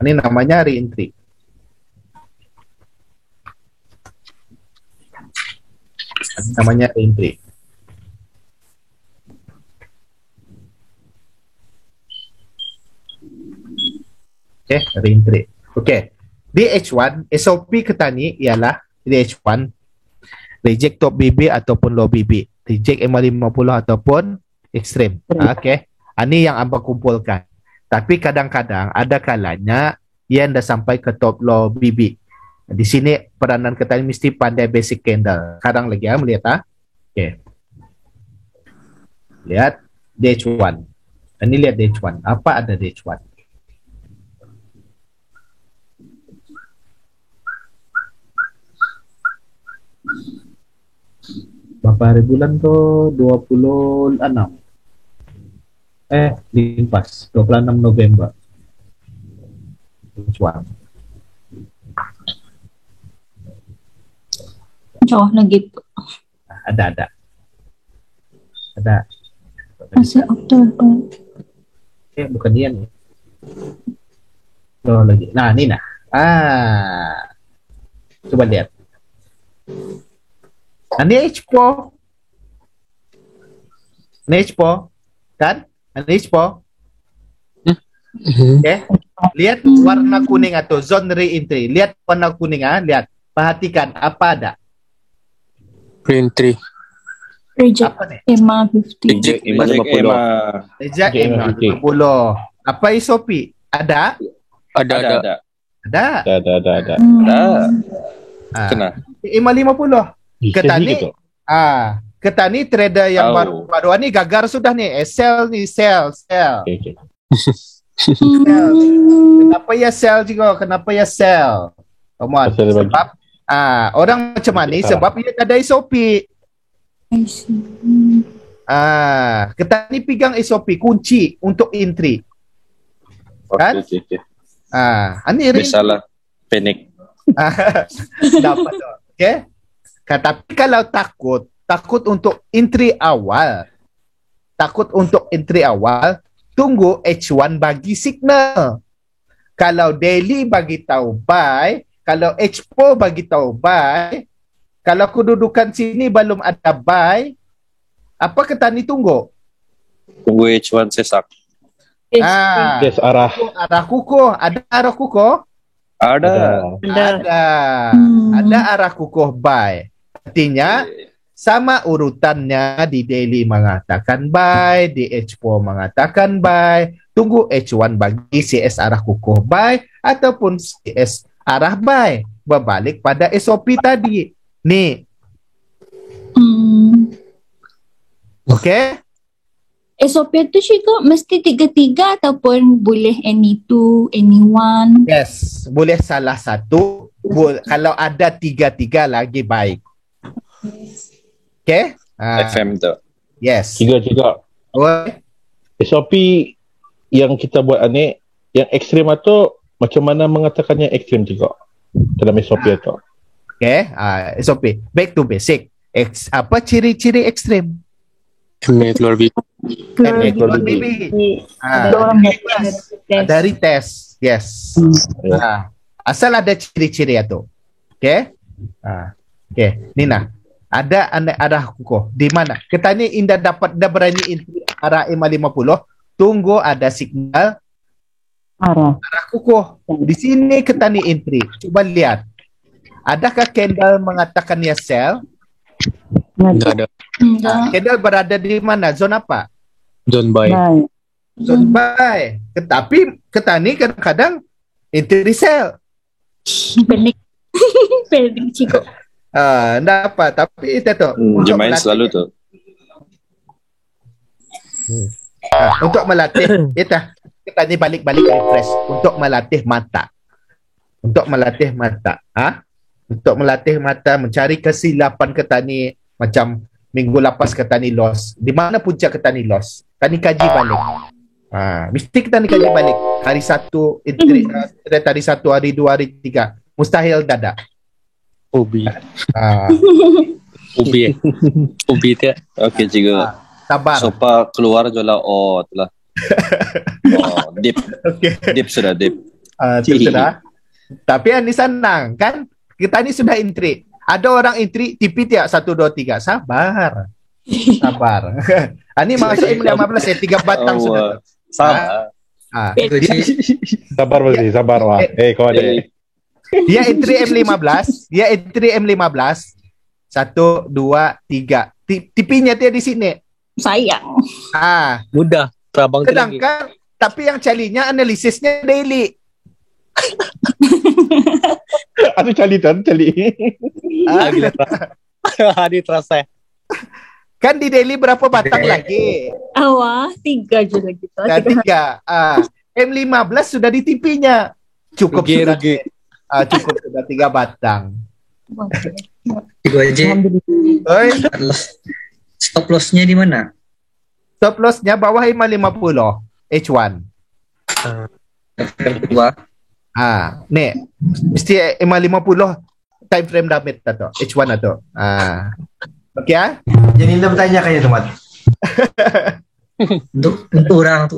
Namanya re-entry. Okay, re-entry. Okay. Di H1, SOP ketani ialah di H1 reject top BB ataupun low BB, reject M50 ataupun ekstrem. Okay. Ini yang Amba kumpulkan. Tapi kadang-kadang ada kalanya yang dah sampai ke top low BB. Di sini peranan ketani mesti pandai basic candle. Kadang lagi melihat Okay. Lihat DH1. Ini lihat DH1. Apa ada DH1? Berapa hari bulan tu? 26. Limpas. 26 November. DH1. cowok lagi tu. Ada. Masih Oktober. Bukan dia nih. Loh lagi. Nah, ini nah. Coba lihat. Ini Expo. Kan? Ini Expo. Okay. Lihat warna kuning atau zone re-entry. Lihat warna kuning lihat. Perhatikan apa ada. Re-entry. Reject Apa nih? EMA 50. Reject EMA 50. Apa SOP? Ada? Ada. Ada. Kena. EMA 50. Ketani. Ketani trader yang baru ni gagal sudah nih. Sell. Okay. Kenapa ya sell juga? Come on. Sebab orang macam mana ni? Sebab dia ada SOP. I see. Kita ni pegang SOP kunci untuk entry. Kan? Okay. Ini Biasalah panik. dapat tu. Okay? Tapi kalau takut untuk entry awal. Tunggu H1 bagi signal. Kalau daily bagi tahu buy, kalau Expo bagi tahu buy, kalau kedudukan sini belum ada buy, apa kita ni tunggu? Tunggu H1 sesak. Yes, arah. Arah kukuh. Ada arah kukuh? Ada. Ada arah kukuh buy. Artinya sama urutannya di daily mengatakan buy, di Expo mengatakan buy. Tunggu H1 bagi CS arah kukuh buy ataupun CS arah buy. Berbalik pada SOP tadi. Ni. Okay? SOP tu Syiko mesti 3-3 ataupun boleh any two, anyone. Yes. Boleh salah satu. Kalau ada 3-3 lagi baik. Okay? FM tu. Yes. Tiga. SOP yang kita buat ni, yang ekstrim tu macam mana mengatakan yang ekstrim juga dalam SOP tu? Okay, SOP. Back to basic. Apa ciri-ciri ekstrim? Keluar bibir. Keluar bibir. Dari tes. Yes. Asal ada ciri-ciri itu. Okay. Okay. Nina. Ada arah kukuh. Di mana? Kita ni dah berani arah EMA 50. Tunggu ada signal arah kukuh. Di sini kita ni entry. Coba lihat. Adakah candle mengatakan ya sell? Tidak ada. Candle berada di mana? Zone apa? Zone buy. Zone buy. Tetapi kita ni kadang-kadang entry sell. Panik Ciko. Tidak apa. Tapi itu tu. Jemain selalu tu. Untuk melatih. Kita ni balik-balik refresh. Untuk melatih mata. Untuk melatih mata, mencari kesilapan ketani. Macam minggu lepas ketani loss. Di mana puncak ketani loss? Ketani kaji balik. Mesti ketani kaji balik. Hari 1, hari 1, hari 2, hari 3. Mustahil dada. Ubi tu. Okey juga. Sabar. Sopa keluar jualah telah. Dip. Okay. Dip sudah. Itu sudah. Tapi ini senang kan? Kita ni sudah entry. Ada orang entry TP tiap 1, 2, 3. Sabar. Ini masuk M15 3 batang sudah. Sabar. Sabar. Kau ada. Dia entry M15. 1, 2, 3. TP-nya dia di sini. Sayang. Mudah. Terabang Sedangkan tapi yang calinya analisisnya daily. Ada cali. Hari terasa. Kan di daily berapa batang lagi? 3 je lagi tu. 3. M15 sudah di TP-nya. Cukup sudah 3 batang. Itu aja. Oi, Stop loss-nya di mana? stop loss-nya bawah 50 H1. Yang kedua. Nih, mesti 50 time frame damit atau H1 atau. Okey ah. Jadi Linda bertanya kayaknya teman. Untuk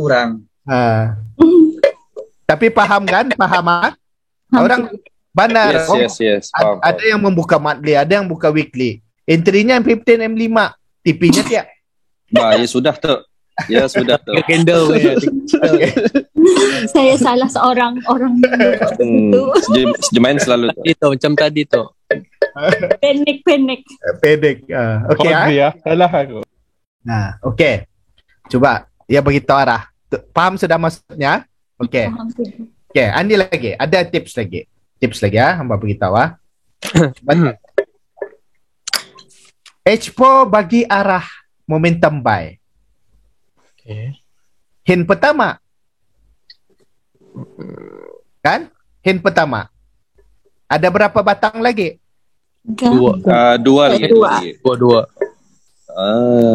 orang. Tapi paham kan? Paham ah? Orang benar. Yes. Faham. Ada yang membuka monthly, ada yang buka weekly. Entry-nya M15, M5, TP-nya tiap. Ya sudah tu. Candle punya. Saya salah seorang orang dulu. Sejemain selalu tu. Itu macam tadi tu. Panik. Pedek. Okey ah. Ya, salah aku. Nah, okey. Coba dia beritahu arah. Faham sudah maksudnya? Okey. Okey, Andi lagi. Ada tips lagi. Hamba beritahu ah. H4 bagi arah momentum buy. Okay. Hint pertama. Kan? Hint pertama. Ada berapa batang lagi? Dua lagi. Dua.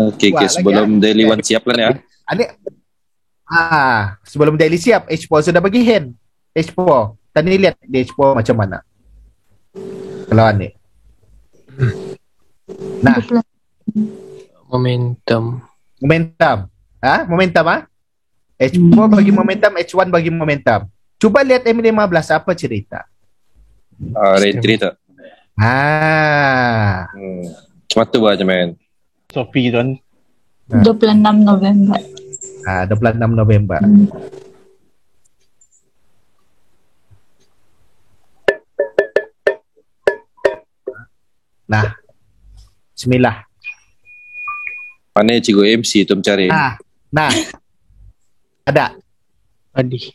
Okay, Dua sebelum lagi, Daily One siap lah ni. Adik. Sebelum daily siap, H4 sudah bagi hint. H4. Tadi lihat di H4 macam mana. Kalau Anik. Nah, Momentum. Momentum ah? H4 bagi momentum, H1 bagi momentum. Cuba lihat M15 apa cerita? Retri tu. Cuma tu aja main. Sophie tu kan. 26 November. 26 November. Nah, bismillah. Mana cikgu MC tu mencari? Nah. Ada. Adi.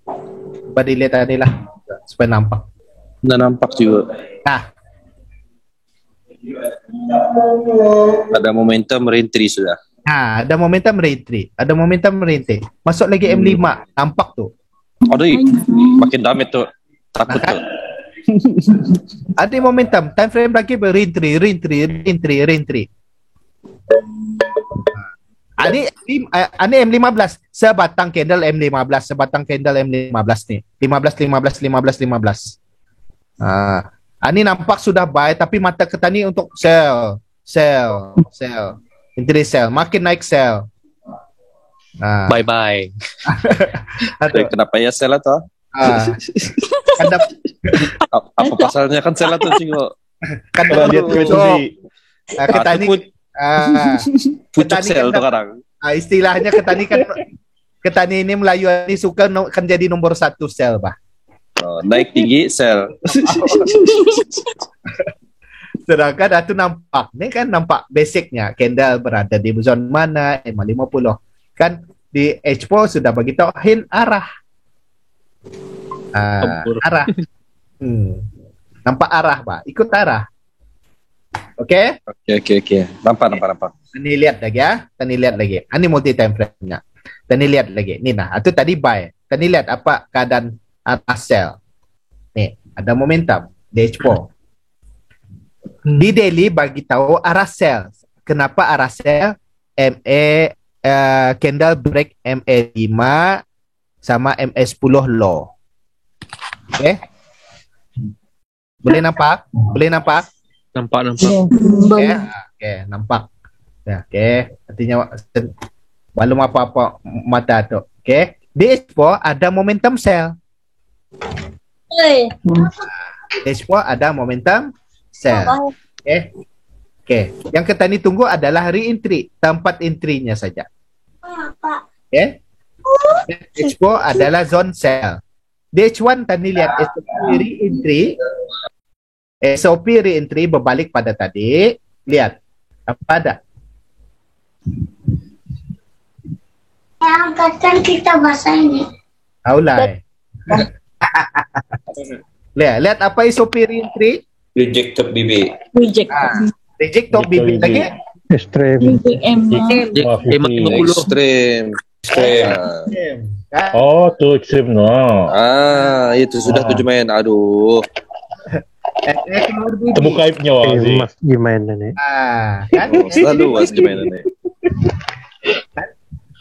Cuba dilihat tadi lah. Supaya nampak. Dah nampak juga. Ada momentum reentry sudah. Ada momentum reentry. Masuk lagi M5. Nampak tu. Aduh, makin damit tu. Takut tu. Ada momentum. Time frame lagi reentry. Ini M15. Sebatang candle M15 ni. 15. Ini nampak sudah buy tapi mata ketani untuk sell. Entry sell. Makin naik sell. Bye-bye. Kenapa ya sell tu? Apa pasalnya kan sell tu cikgu? Kalau dia tu ketani pucuk sell tu sekarang. Istilahnya ketani ini Melayu ini suka kan jadi nombor 1 sell bah. Naik tinggi sell. Sedangkan itu nampak. Ni kan nampak basicnya. Candle berada di zone mana. M50. Kan di H4 sudah beritahu hint arah. Arah. Nampak arah bah. Ikut arah. Okey? Okey. Nampak. Ini lihat lagi ya. Tani lihat lagi. Ini multi time frame-nya. Tani lihat lagi. Ni nah. Itu tadi buy. Tani lihat apa keadaan atas sell. Nih, ada momentum di H4. Di daily bagi tahu arah sell. Kenapa arah sell? Candle break MA5 sama MA10 low. Okey? Boleh nampak? Nampak. Okey, nampak. Ya, okey. Artinya belum apa-apa mata tu. Okey. Di H4 ada momentum sell. H4 ada momentum sell. Okey. Yang kita ni tunggu adalah re-entry, tempat entry-nya saja. Okey. H4 adalah zone sell. Di H1 tadi lihat SOP re-entry berbalik pada tadi. Lihat. Apa ada? Angkatkan kita bahasa ini. Aulai. Lihat apa SOP re-entry? Reject top BB. Reject top BB lagi. Extreme. Extreme. Oh, tu extreme no. Itu sudah tujuh main. Aduh. Temu kaibnya wah. Mas gimana nih? Kan? Selalu was main ni.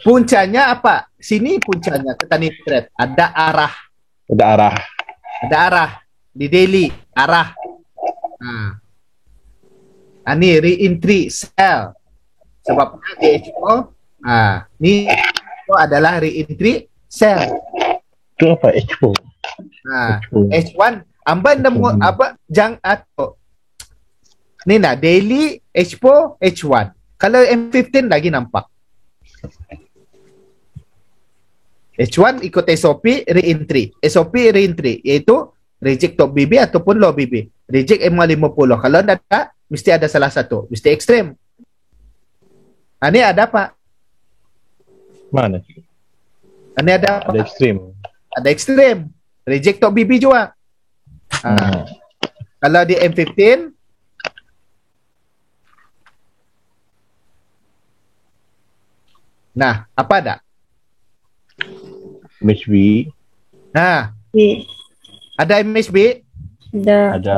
Puncanya apa? Sini puncanya ketani trade. Ada arah. Ada arah. Di daily arah. Ni re-entry cell. Sebabnya di H4, ni itu adalah re-entry cell. Itu apa H4? H1 amban dah apa jang atau ni nak daily H4 H1. Kalau M15 lagi nampak. H1 ikut SOP re-entry. SOP re-entry iaitu reject top BB ataupun low BB. Reject M50. Kalau tak, mesti ada salah satu. Mesti ekstrem. Ini ada apa? Mana? Ini ada apa? Ada ekstrem. Ada ekstrem. Reject top BB juga. Kalau di M15, nah, apa ada? MHB. Ada MHB? Ada.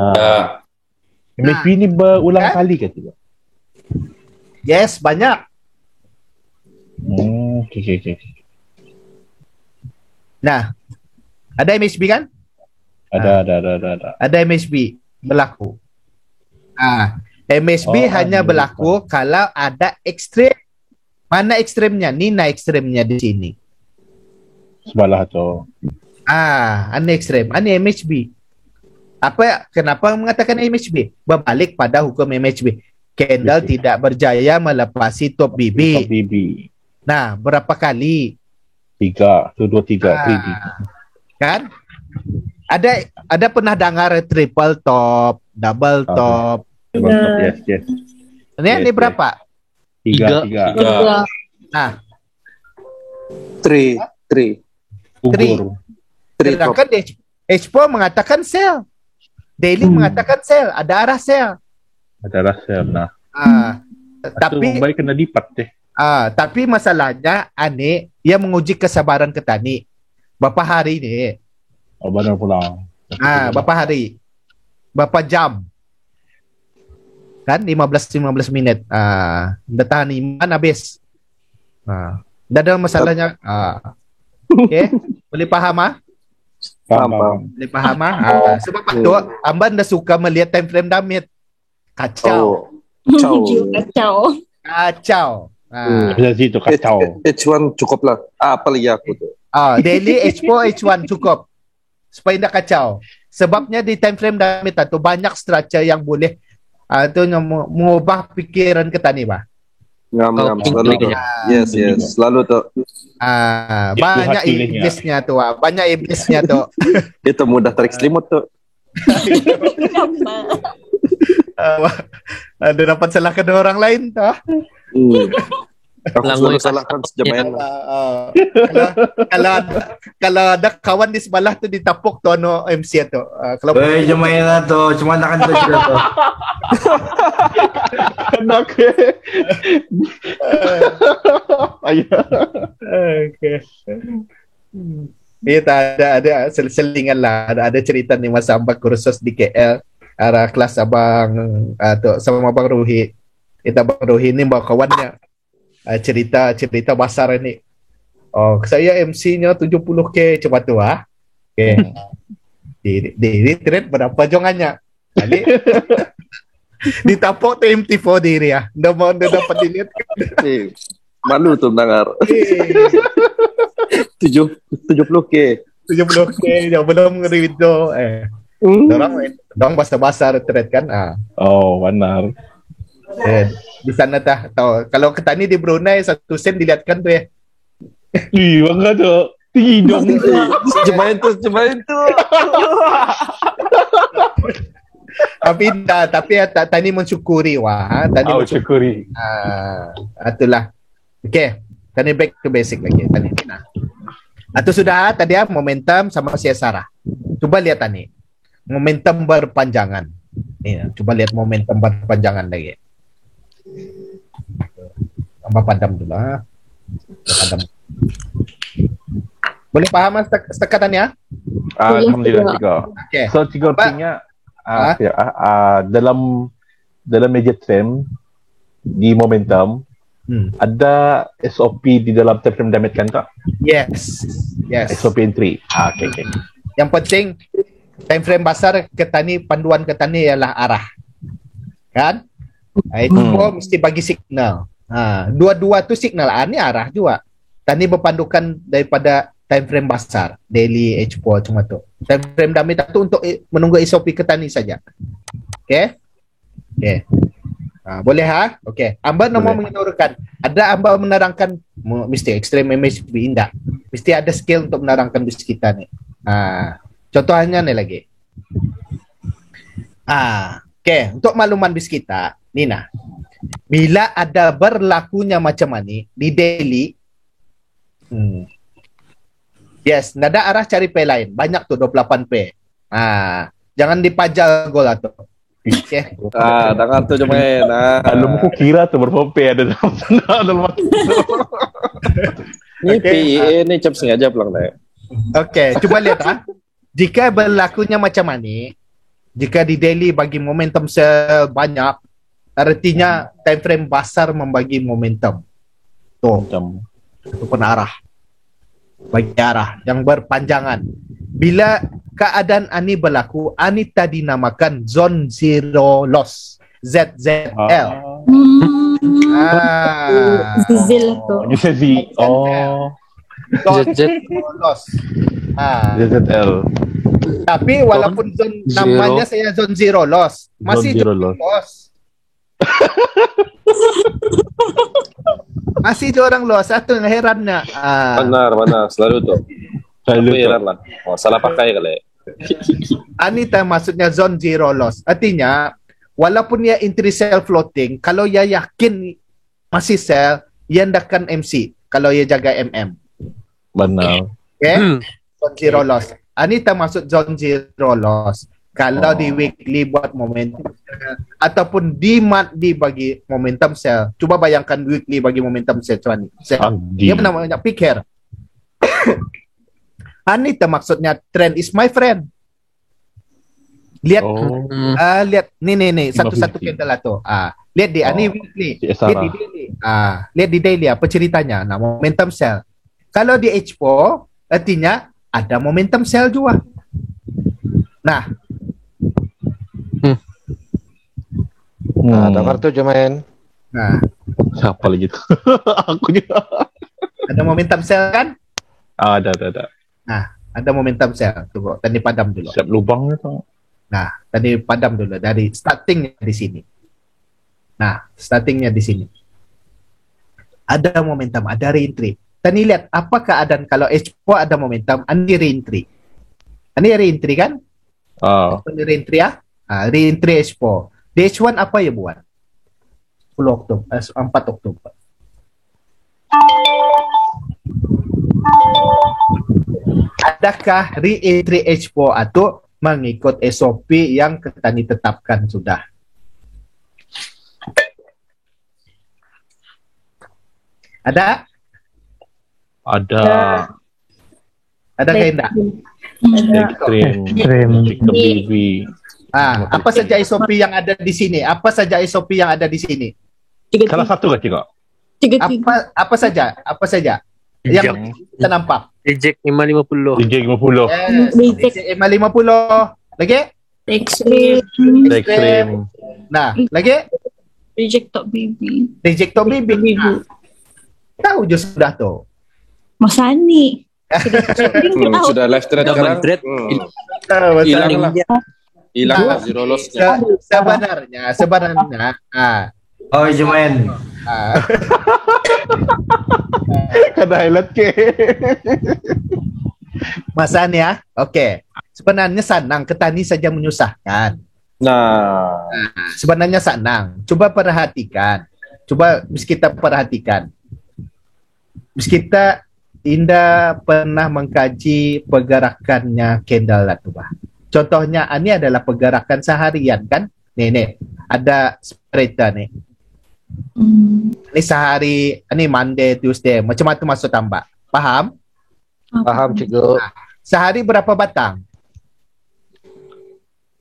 MHB ni berulang kali ke tidak? Yes, banyak. Okay. Nah, ada MHB kan? Ada. Ada MHB berlaku. MHB hanya berlaku kalau ada ekstrem. Mana ekstremnya? Nina ekstremnya di sini. Sebelah tu. Ini ekstrem. Ini MHB. Kenapa mengatakan MHB? Berbalik pada hukum MHB. Kendall tidak berjaya melepasi top BB. Nah, berapa kali? 3, 3D. Kan? Ada pernah dengar triple top, double top. Yes. Ini berapa? 3. Nah, 3. Gugur. sedangkan H4 mengatakan sel. Daily mengatakan sel. Ada arah sel. Ada rasa nah. Tapi baik kena lipat deh. Tapi masalahnya Ane ia menguji kesabaran petani. Berapa hari ni? Benar pula. Berapa hari? Berapa jam? Kan 15 minit. Dah tahan iman habis. Dah ada masalahnya. Okay. Boleh faham Faham. Boleh faham sebab itu Amban dah suka melihat time frame damit. Kacau. Kacau. Bisa situ kacau. H1 cukup lah. Apa lagi aku tu? Daily H4 H1 cukup. Supaya tidak kacau. Sebabnya di time frame damit tu banyak structure yang boleh mengubah pikiran petani bah. Ngam selalu tu. Yes. Selalu tu. Banyak iblisnya tu. Banyak iblisnya tu. Itu mudah tarik selimut tu. Ada dapat salahkan orang lain tu. Aku selalu salahkan sejamain. Kalau ada kawan di sebelah tu ditapuk tu MC tu. Kalau Jemain lah tu. Cuma nak tu juga tu. Anak. Okay. Kita ada selingan lah. Ada cerita ni masa abang kursus di KL. Arah kelas abang tu sama abang Ruhi. Kita abang Ruhi ni bawa kawannya. Cerita besar ni. Saya MC-nya 70K macam tu Okay. Di trade berapa jongannya? Jadi ditapuk tu MT4 diri Dah dapat dilihat. Malu tu mendengar. 70K. 70K yang belum nge-video. Dorang basar-basar trade kan. Benar. Di sana tahu kalau ketani di Brunei 1 sen dilihatkan tu Bangga tu. Hidung. Jemain tu. Tapi tani mensyukuri tani mensyukuri. Itulah. Okay. Tani back to basic lagi tani. Atau sudah tadi momentum sama CSR. Coba lihat tani. Momentum berpanjangan. Coba lihat momentum berpanjangan lagi. Tambah padam dulu padam. Boleh faham stekatannya? Alhamdulillah tiga. Okay. So tiga artinya dalam major trend di momentum ada SOP di dalam time frame damage kan tak? Yes. SOP entry. Okay. Yang penting time frame besar panduan ke tani ialah arah. Kan? H4 mesti bagi signal. Dua-dua tu signal. Ni arah juga. Tani berpandukan daripada time frame besar. Daily H4 cuma tu. Time frame dummy tu untuk menunggu SOP ke tani saja. Okay? Okay. Boleh Okay. Amba nak mau menurunkan. Ada amba menerangkan mesti extreme MHB indah. Mesti ada skill untuk menerangkan bis kita ni. Contohnya ni lagi. Okay. Untuk makluman bis kita, Nina. Bila ada berlakunya macam ni di daily, yes, nada arah cari P lain. Banyak tu 28P. Jangan dipajal gol tu. Okay. Tangan tu Jumain. Kalau aku kira tu berapa P ada dalam waktu. Ni PEA ni cap sengaja pulang dah. Okay, cuba lihat Jika berlakunya macam ni, jika di daily bagi momentum sebanyak, artinya time frame besar membagi momentum. Itu pun arah. Bagi arah yang berpanjangan. Bila keadaan ani berlaku, ani tadi namakan zone zero loss. ZZL. Zil tu. Ini Z. Zone zero loss. ZZL. Tapi walaupun zone namanya saya zone zero loss, masih Zone zero loss. Masih orang loss. Itu yang herannya. Benar. Selalu tu. Selalu heran lah. Salah pakai kali. Anita maksudnya zone zero loss. Artinya, walaupun ia entry sell floating, kalau ia yakin masih sell, ia hendakkan MC. Kalau ia jaga MM. Benar. Okay? Zone zero loss. Anita maksud zone zero loss. Kalau di weekly buat momentum ataupun di monthly bagi momentum sell. Cuba bayangkan weekly bagi momentum sell. Dia namanya pikir. Anita maksudnya trend is my friend. Lihat lihat ni satu-satu candle lah tu. Lihat di ani weekly. Lihat di daily. Lihat di daily apa ceritanya? Nah, momentum sell. Kalau di H4 artinya ada momentum sell juga. Nah, Ada kartu Jumain. nah, Siapa lagi tu? Aku juga. ada momentum sell kan? Ada. Nah, ada momentum sell. Tunggu, tadi padam dulu. Siap lubang tu. Nah, tadi padam dulu dari startingnya di sini. Nah, startingnya di sini. Ada momentum, ada re-entry. Tadi lihat apa keadaan kalau H4 ada momentum, ani re-entry. Ani re-entry kan? Re-entry re-entry H4. Di H1 apa ya buat? 10 Oktober, 4 Oktober. Adakah re-entry H4 atau mengikut SOP yang Ketani tetapkan sudah? Ada? Ada kehendak? Extreme. BB. Apa saja SOP yang ada di sini? Apa saja SOP yang ada di sini? Salah satu ke cikgu? Apa saja? Yang kita nampak? Reject 550. DJ 50. Yes, M50. Lagi? Extreme. Nah, lagi? Reject top baby. Reject top baby. Tahu je sudah tu. Masa ni. Sudah live trade sekarang. Hilang lah zero loss. Sebenarnya Oh, Jumain. Kada highlight ke. Masa ni okey. Sebenarnya senang, Ketani saja menyusahkan. Nah, sebenarnya senang. Coba perhatikan. Kita perhatikan. Kita tidak pernah mengkaji pergerakannya candle lah tu bah. Contohnya ini adalah pergerakan seharian kan? Nih ada spreader nih. Ini sehari, ini Monday, Tuesday, macam-macam masuk tambah. Paham? paham cikgu. Sehari berapa batang?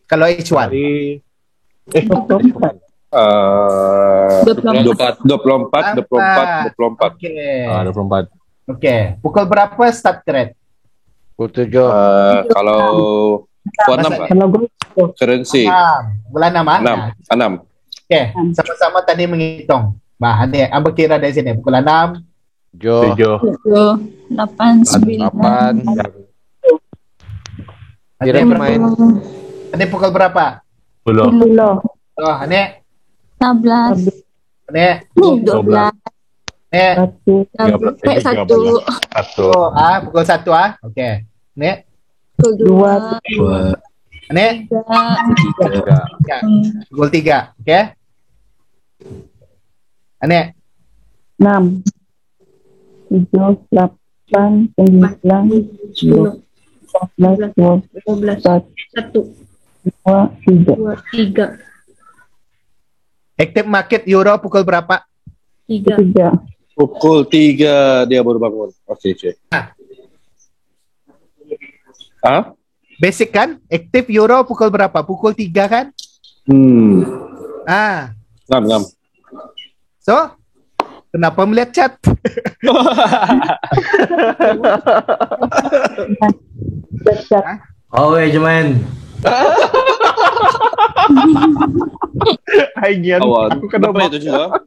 Kalau H1? 24. Okey. 24. Okey. Pukul berapa start trade? Pukul 7. Kalau pukul 6 lah. Currency. Bulan 6. 6. Okay, sama-sama tadi menghitung. Bah, ni apa kira dari sini? Pukul 6. 7. 8, 9. Kira main. Ini pukul berapa? 10. Oh, ini. 16. Ini. 12. Ini. 1. Oh, pukul 1 Okey. Ini. Pukul 2. Ini. 3. Pukul 3. Okey. Ini. 6, 7, 8, 9, 10, 11, 12, 1, 2, 3. Active market euro pukul berapa? 3. Pukul 3 dia baru bangun. Okey. Basic kan? Active euro pukul berapa? Pukul 3 kan? Ngam. So, kenapa melihat chat? Oh, Jumain. Ayan, Awan. aku kena Apa itu juga?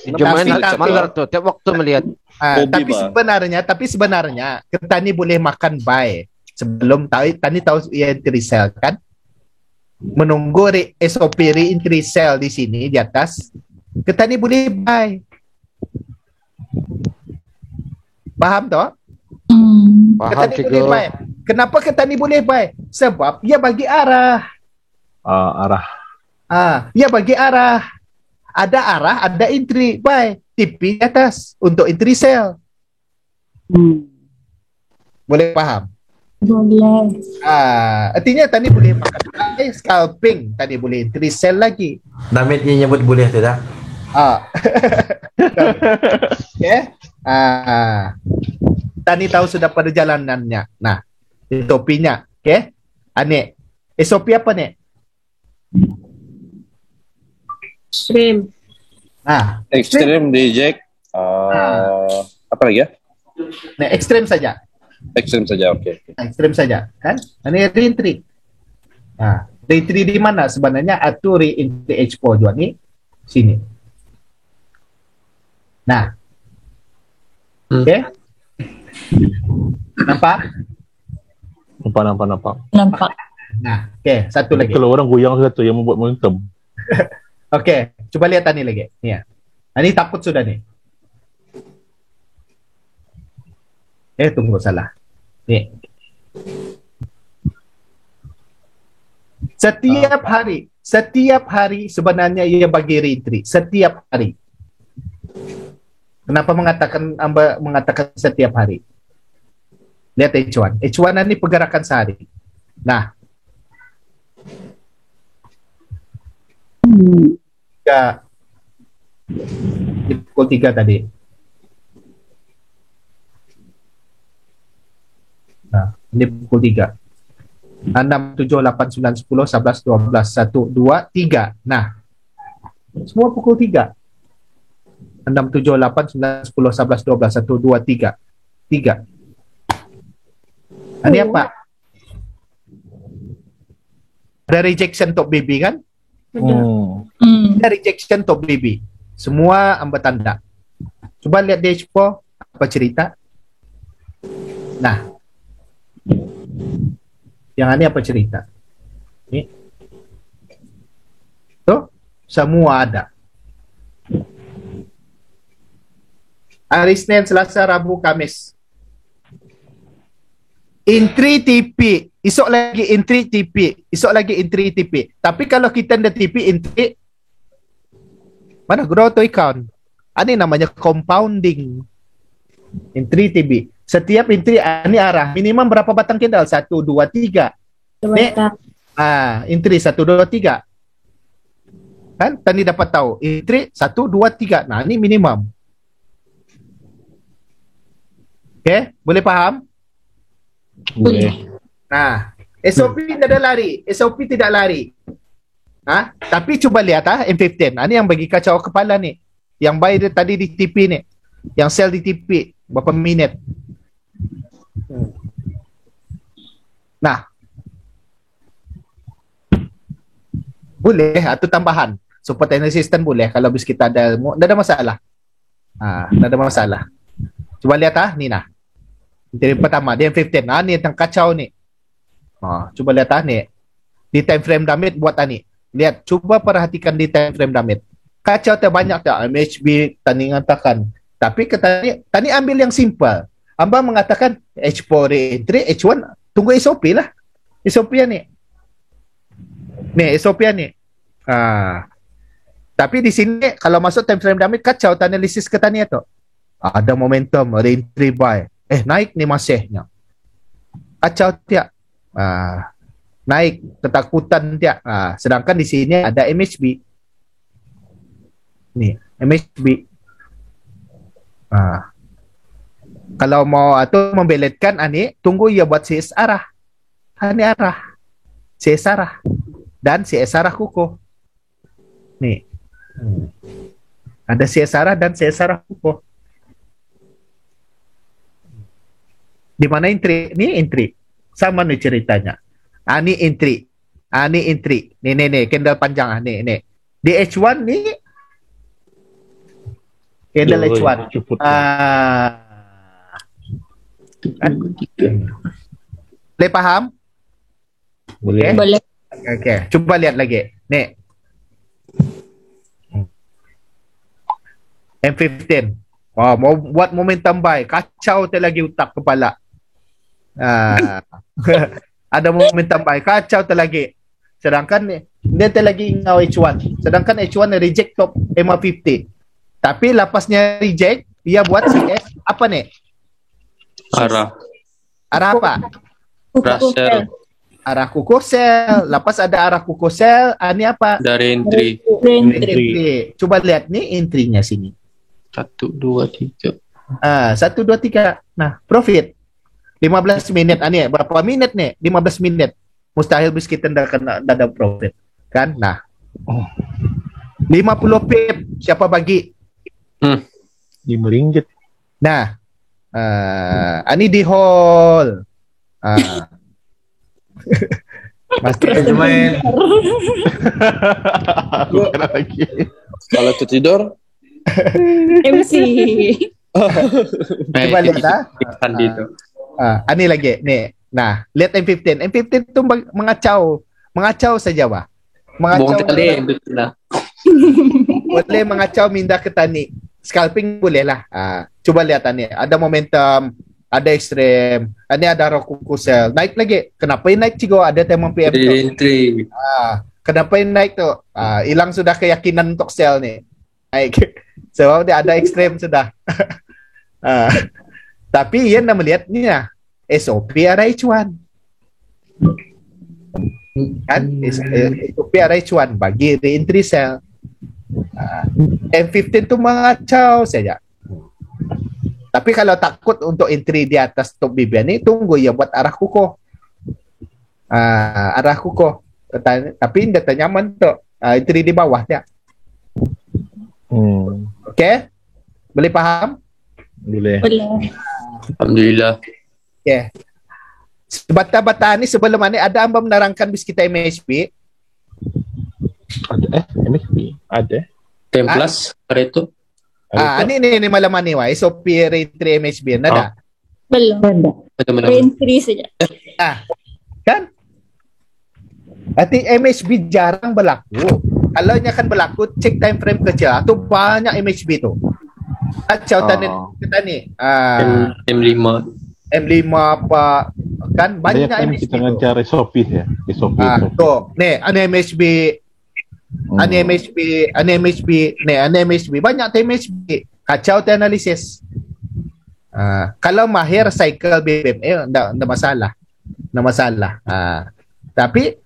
Jumain semangat tuh. Tiap waktu melihat. Tapi sebenarnya Ketani boleh makan buy sebelum Tani tahu entry sell kan? Menunggu SOP re-entry sell di sini di atas. Ketani boleh buy. Faham toh? Paham Ketani boleh buy. Kenapa Ketani boleh buy? Sebab dia bagi arah. arah. Dia bagi arah. Ada arah, ada entry buy. TP di atas untuk entry sell. Boleh faham? Boleh. Artinya tadi boleh makan buy, scalping. Tadi boleh entry sell lagi. Damit dia nyebut boleh tu dah. Okay. Tani tahu sudah perjalanannya. Nah, SOP-nya. Okay. Ane, SOP apa nih? Shrimp. Extreme reject. Apa lagi ya? Nah, ekstrem saja. Extreme saja. Okey. Ekstrem saja, kan? Ini re-entry. Re-entry di mana sebenarnya? Atau re-entry expo juga nih sini. Nah. Okay. Nampak? Nampak. Nah, okay. Satu lagi. Kalau orang goyang satu yang membuat momentum. Okey, coba lihat tadi lagi. Ni ya. Ini takut sudah nih. Tunggu salah. Ni. Setiap hari sebenarnya ia bagi retreat. Setiap hari. Kenapa mengatakan setiap hari? Lihat H1. H1 ini pergerakan sehari. Nah. Di pukul 3 tadi. Nah, ini pukul 3. 6, 7, 8, 9, 10, 11, 12, 1, 2, 3. Nah, semua pukul 3. 6, 7, 8, 9, 10, 11, 12, 1, 2, 3. 3. Ini apa? Ada rejection top baby kan? Ada rejection top baby. Semua ambil tanda. Coba lihat di Expo apa cerita. Nah, yang ini apa cerita? Ini. Tuh, semua ada. Hari Senin, Selasa, Rabu, Kamis. Entry TP. Esok lagi entry TP. Esok lagi entry TP. Tapi kalau kita ada TP entry, mana grow to account? Ini namanya compounding. Entry TP. Setiap entry ini arah. Minimum berapa batang candle? 1, 2, 3. Entry 1, 2, 3. Kan? Tadi dapat tahu. Entry 1, 2, 3. Nah, ini minimum. Okay? Boleh faham? Boleh. Nah, SOP tidak ada lari. SOP tidak lari. Tapi coba lihat M15. Ini yang bagi kacau kepala nih. Yang buy tadi di TP nih. Yang sell di TP. Berapa minit. Nah. Boleh atau tambahan. support and assistant boleh kalau bis kita ada ilmu, tak ada masalah. Tak ada masalah. Cuba lihat ni nah. Entry pertama dia 15. Ni yang kacau ni. Cuba lihat ni. Di time frame damage buat ni. Lihat, cuba perhatikan di time frame damage. Kacau terbanyak tak MHB tani mengatakan. Tapi tani ambil yang simple. Amba mengatakan H4 entry, H1 tunggu SOP lah. SOP ni. Ni SOP ni. Tapi di sini kalau masuk time frame damage kacau analisis ke tani tu. Ada momentum re-entry buy. Naik ni masihnya. Kacau tiap. Naik ketakutan tiap. Sedangkan di sini ada MHB. Ni MHB. Kalau mau atau membeletkan ani, tunggu ia buat CS arah. Ani arah. CS arah. Dan CS arah kukuh. Nih. Ada CS arah dan CS arah kukuh. Di mana entry? Ni entry. Sama nih ceritanya. Ni entry. Ni entry. Nih, candle panjang nih. Di H1 nih. Candle H1. Boleh paham? Boleh. Boleh. Okay. Cuba lihat lagi. Nih. M15. Mau buat momentum buy. Kacau lagi utak kepala. Ada momentum buy. Kacau lagi. Sedangkan dia lagi ingau H1. Sedangkan H1 reject top 550. Tapi lepasnya reject, dia buat CS apa nih? Arah apa? sel. Arah kukuh sel. Lepas ada arah kukuh sel, ini apa? Dari entry. Entry. Coba lihat nih entry-nya sini. 1, 2, 3. 1, 2, 3. Nah, profit. 15 menit. Ini berapa menit nih? 15 menit. Mustahil bis kita tidak ada profit. Kan? Nah. 50 pip. Siapa bagi? RM5. Nah. Ini di hall. Pasti main. Lagi. Kalau tertidur, MC. Coba lihat ini lagi nih. Nah, lihat M15. M15 itu mengacau saja, Wah. Mengacau. Boleh mengacau minda ke tani. Scalping boleh lah. Coba lihat ni. Ada momentum, ada ekstrem, ini ada Roku sell. Naik lagi. Kenapa yang naik cigo? Ada tema PM tu. Kenapa yang naik tu? Hilang sudah keyakinan untuk sell ni. Naik. Sebab dia ada ekstrem sudah. Tapi ia nak melihat ni lah. SOP ada H1. Kan? SOP ada H1 bagi re-entry sell. M15 tu mengacau saja. Tapi kalau takut untuk entry di atas top BB ni, tunggu ya buat arah kukuh. Arah kukuh. Tapi dia tak nyaman tu. Entry di bawah dia. Okay? Boleh faham? Boleh. Alhamdulillah. Okay. Bata-bata ni sebelum ni ada amba menerangkan bis kita MHP. Ada MHP? Ada. 10 plus Pareto. Ini malam ni wah. SOP re-entry MHB ada. Belum. Re-entry saja. Kan? Arti MHB jarang berlaku. Kalau nya kan berlaku, cek time frame kerja. Tu banyak MHB tu. Kacau tani. M5 apa kan banyak MHB. Kita ngajar SOP ya. SOP. Tu. Nih, ada MHB. Ani MHB banyak MHB kacau analisis. Kalau mahir cycle BBM enggak masalah. Tapi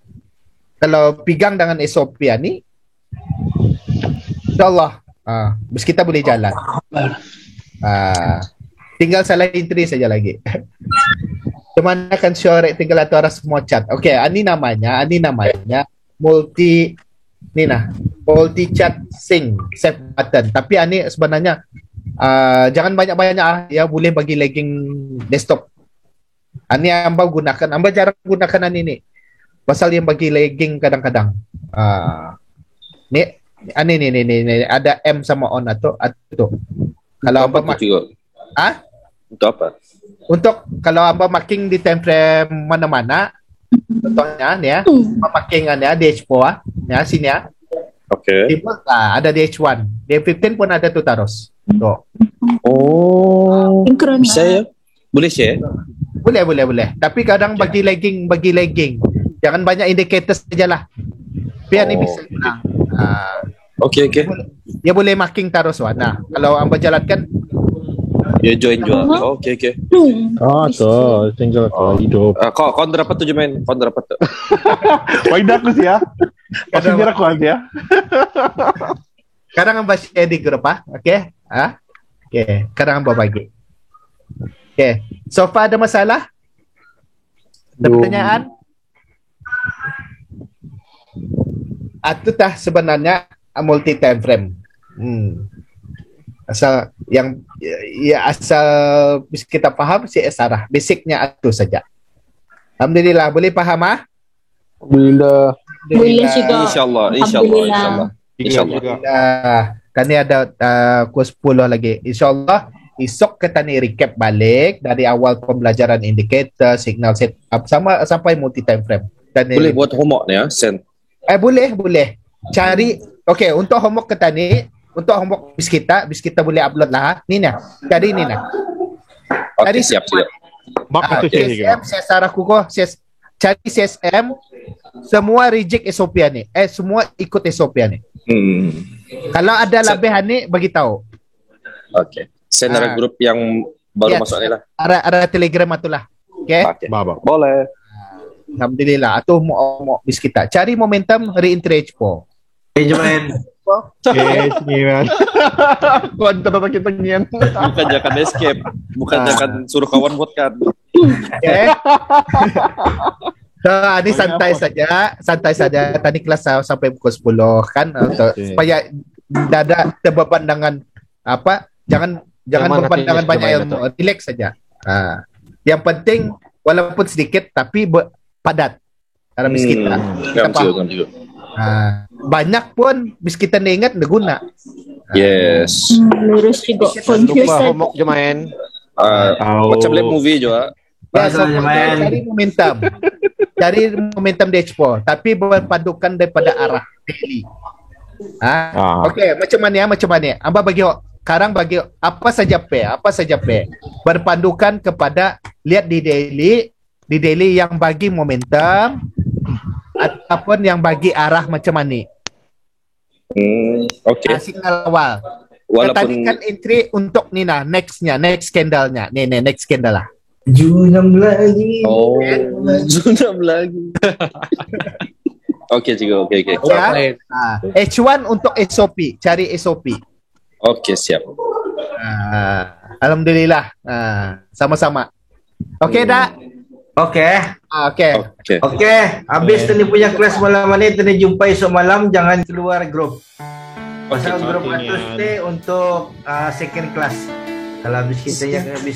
kalau pegang dengan SOP ni insyaallah bis kita boleh jalan. Tinggal salah entry saja lagi. Cuman akan sure tinggal atau orang semua chat. Okey, ini namanya multi chat sync save button. Tapi ini sebenarnya jangan banyak-banyak ya, boleh bagi lagging desktop. Ini amba jarang gunakan ini. Pasal yang bagi lagging kadang-kadang. Ni Ini ada M sama on atau kalau hamba Untuk apa? Untuk kalau hamba marking di time frame mana-mana, contohnya nih ya, markingannya DH4 ya sini ya. Oke. Ada DH1, D15 pun ada tuh taros. Tuh. Oh. Bisa ya? Boleh share? Boleh. Tapi kadang bagi lagging. Jangan banyak indikator sajalah. Biar ni bisa guna. Oke. Dia boleh marking taros warna. Kalau hamba jalankan Ya join juga. Oke. Tuh, tinggal kau hidup. Kau dapat tuh main. Kau dapat tuh. Waidah aku sih ya. Pasti biar aku aja ya. Sekarang hamba share di grup Okey. Okey. Sekarang hamba bagi. Okey. So far ada masalah? Ada pertanyaan? Itu tah sebenarnya multi time frame. Asal bisa kita faham si Sarah. Basicnya itu saja. Alhamdulillah, boleh faham Boleh juga. Insyaallah. Kan ni ada kurs 10 lagi. Insyaallah esok kita ni recap balik dari awal pembelajaran indikator, signal setup sampai multi time frame. Boleh buat homework ni ya, send. Boleh. Cari untuk homework kita ni. Untuk homework bis kita boleh upload lah. Ni nah. Cari ni nah. Okey, siap. CSM, saya kuko, cari CSM, semua reject SOP ni. Semua ikut SOP ni. Kalau ada lebihan ni, bagi tahu. Okey. Send ada grup yang baru masuk ni lah. Ada Telegram itulah. Okey. Boleh. Alhamdulillah. Atau mau bis kita. Cari momentum re-encourage po. Jemain. Ngiran. Kuan kita ngian. Bukan jangan escape. Bukan jangan suruh kawan buatkan. Okay. Ini santai saja. Tadi kelas sampai pukul 10 kan supaya ada berpandangan jangan berpandangan banyak ilmu. Relax saja. Yang penting walaupun sedikit tapi padat dalam kita. Banyak pun bis kita ingat nggak guna. Yes. Lurus juga. Homework je main. Macam live movie juga. Cari momentum DH4 tapi berpadukan daripada arah daily. Okey, macam mana? Amba bagi bagi apa saja P berpandukan kepada lihat di daily yang bagi momentum ataupun yang bagi arah macam mana. Okey. Signal awal. Walaupun tadi kan entry untuk next candle-nya. Next candle lah. Junam lagi. Junam lagi. Okey juga. Okey. H1 untuk SOP, cari SOP. Okey, siap. Alhamdulillah. Sama-sama. Okey dah. Okey. Habis tadi punya kelas malam ni, tadi jumpa esok malam, jangan keluar grup. Pasal grup itu stay untuk second class. Kalau habis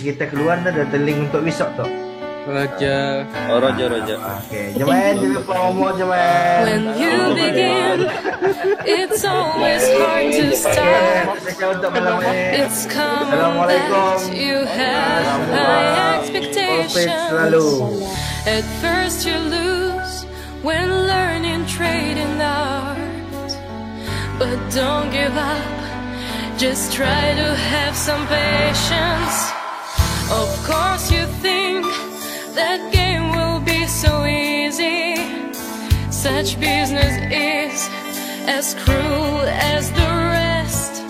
kita keluar dah ada link untuk besok tu. Roger. Okey, jemaah jangan lupa ngomong jemaah. When you begin, it's always hard to start. It's common that you have high expectations. At first you lose when learning trade in the art, but don't give up. Just try to have some patience. Of course you think that game will be so easy. Such business is as cruel as the rest.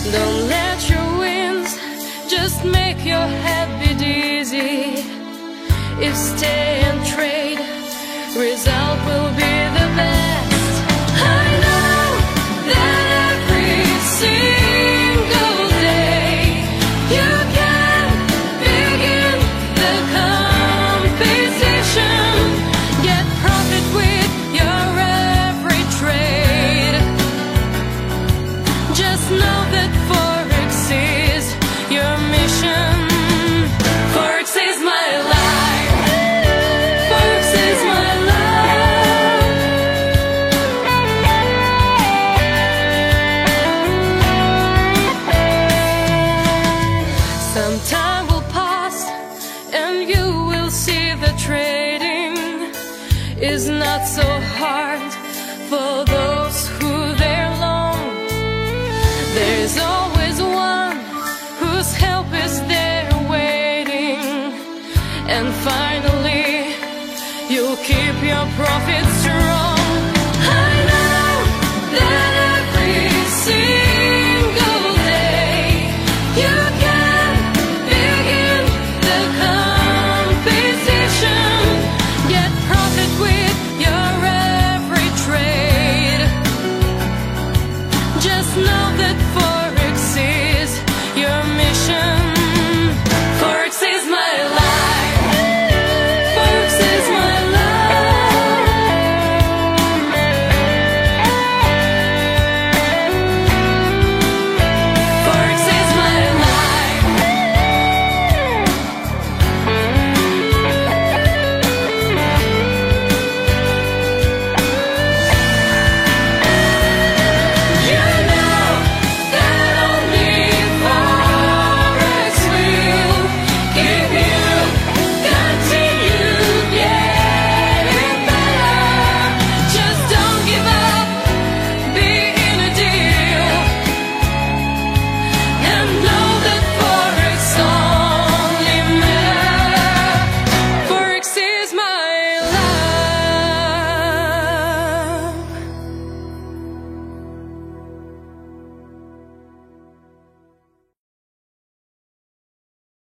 Don't let your wins just make your head be dizzy. If stay and trade, result will be the best. I know that every single day you can begin the competition. Get profit with your every trade. Just know that Forex is your mission. Forex is my life. Forex is my life. is not so hard for those who they're long. There's always one whose help is there waiting. And finally, you'll keep your profits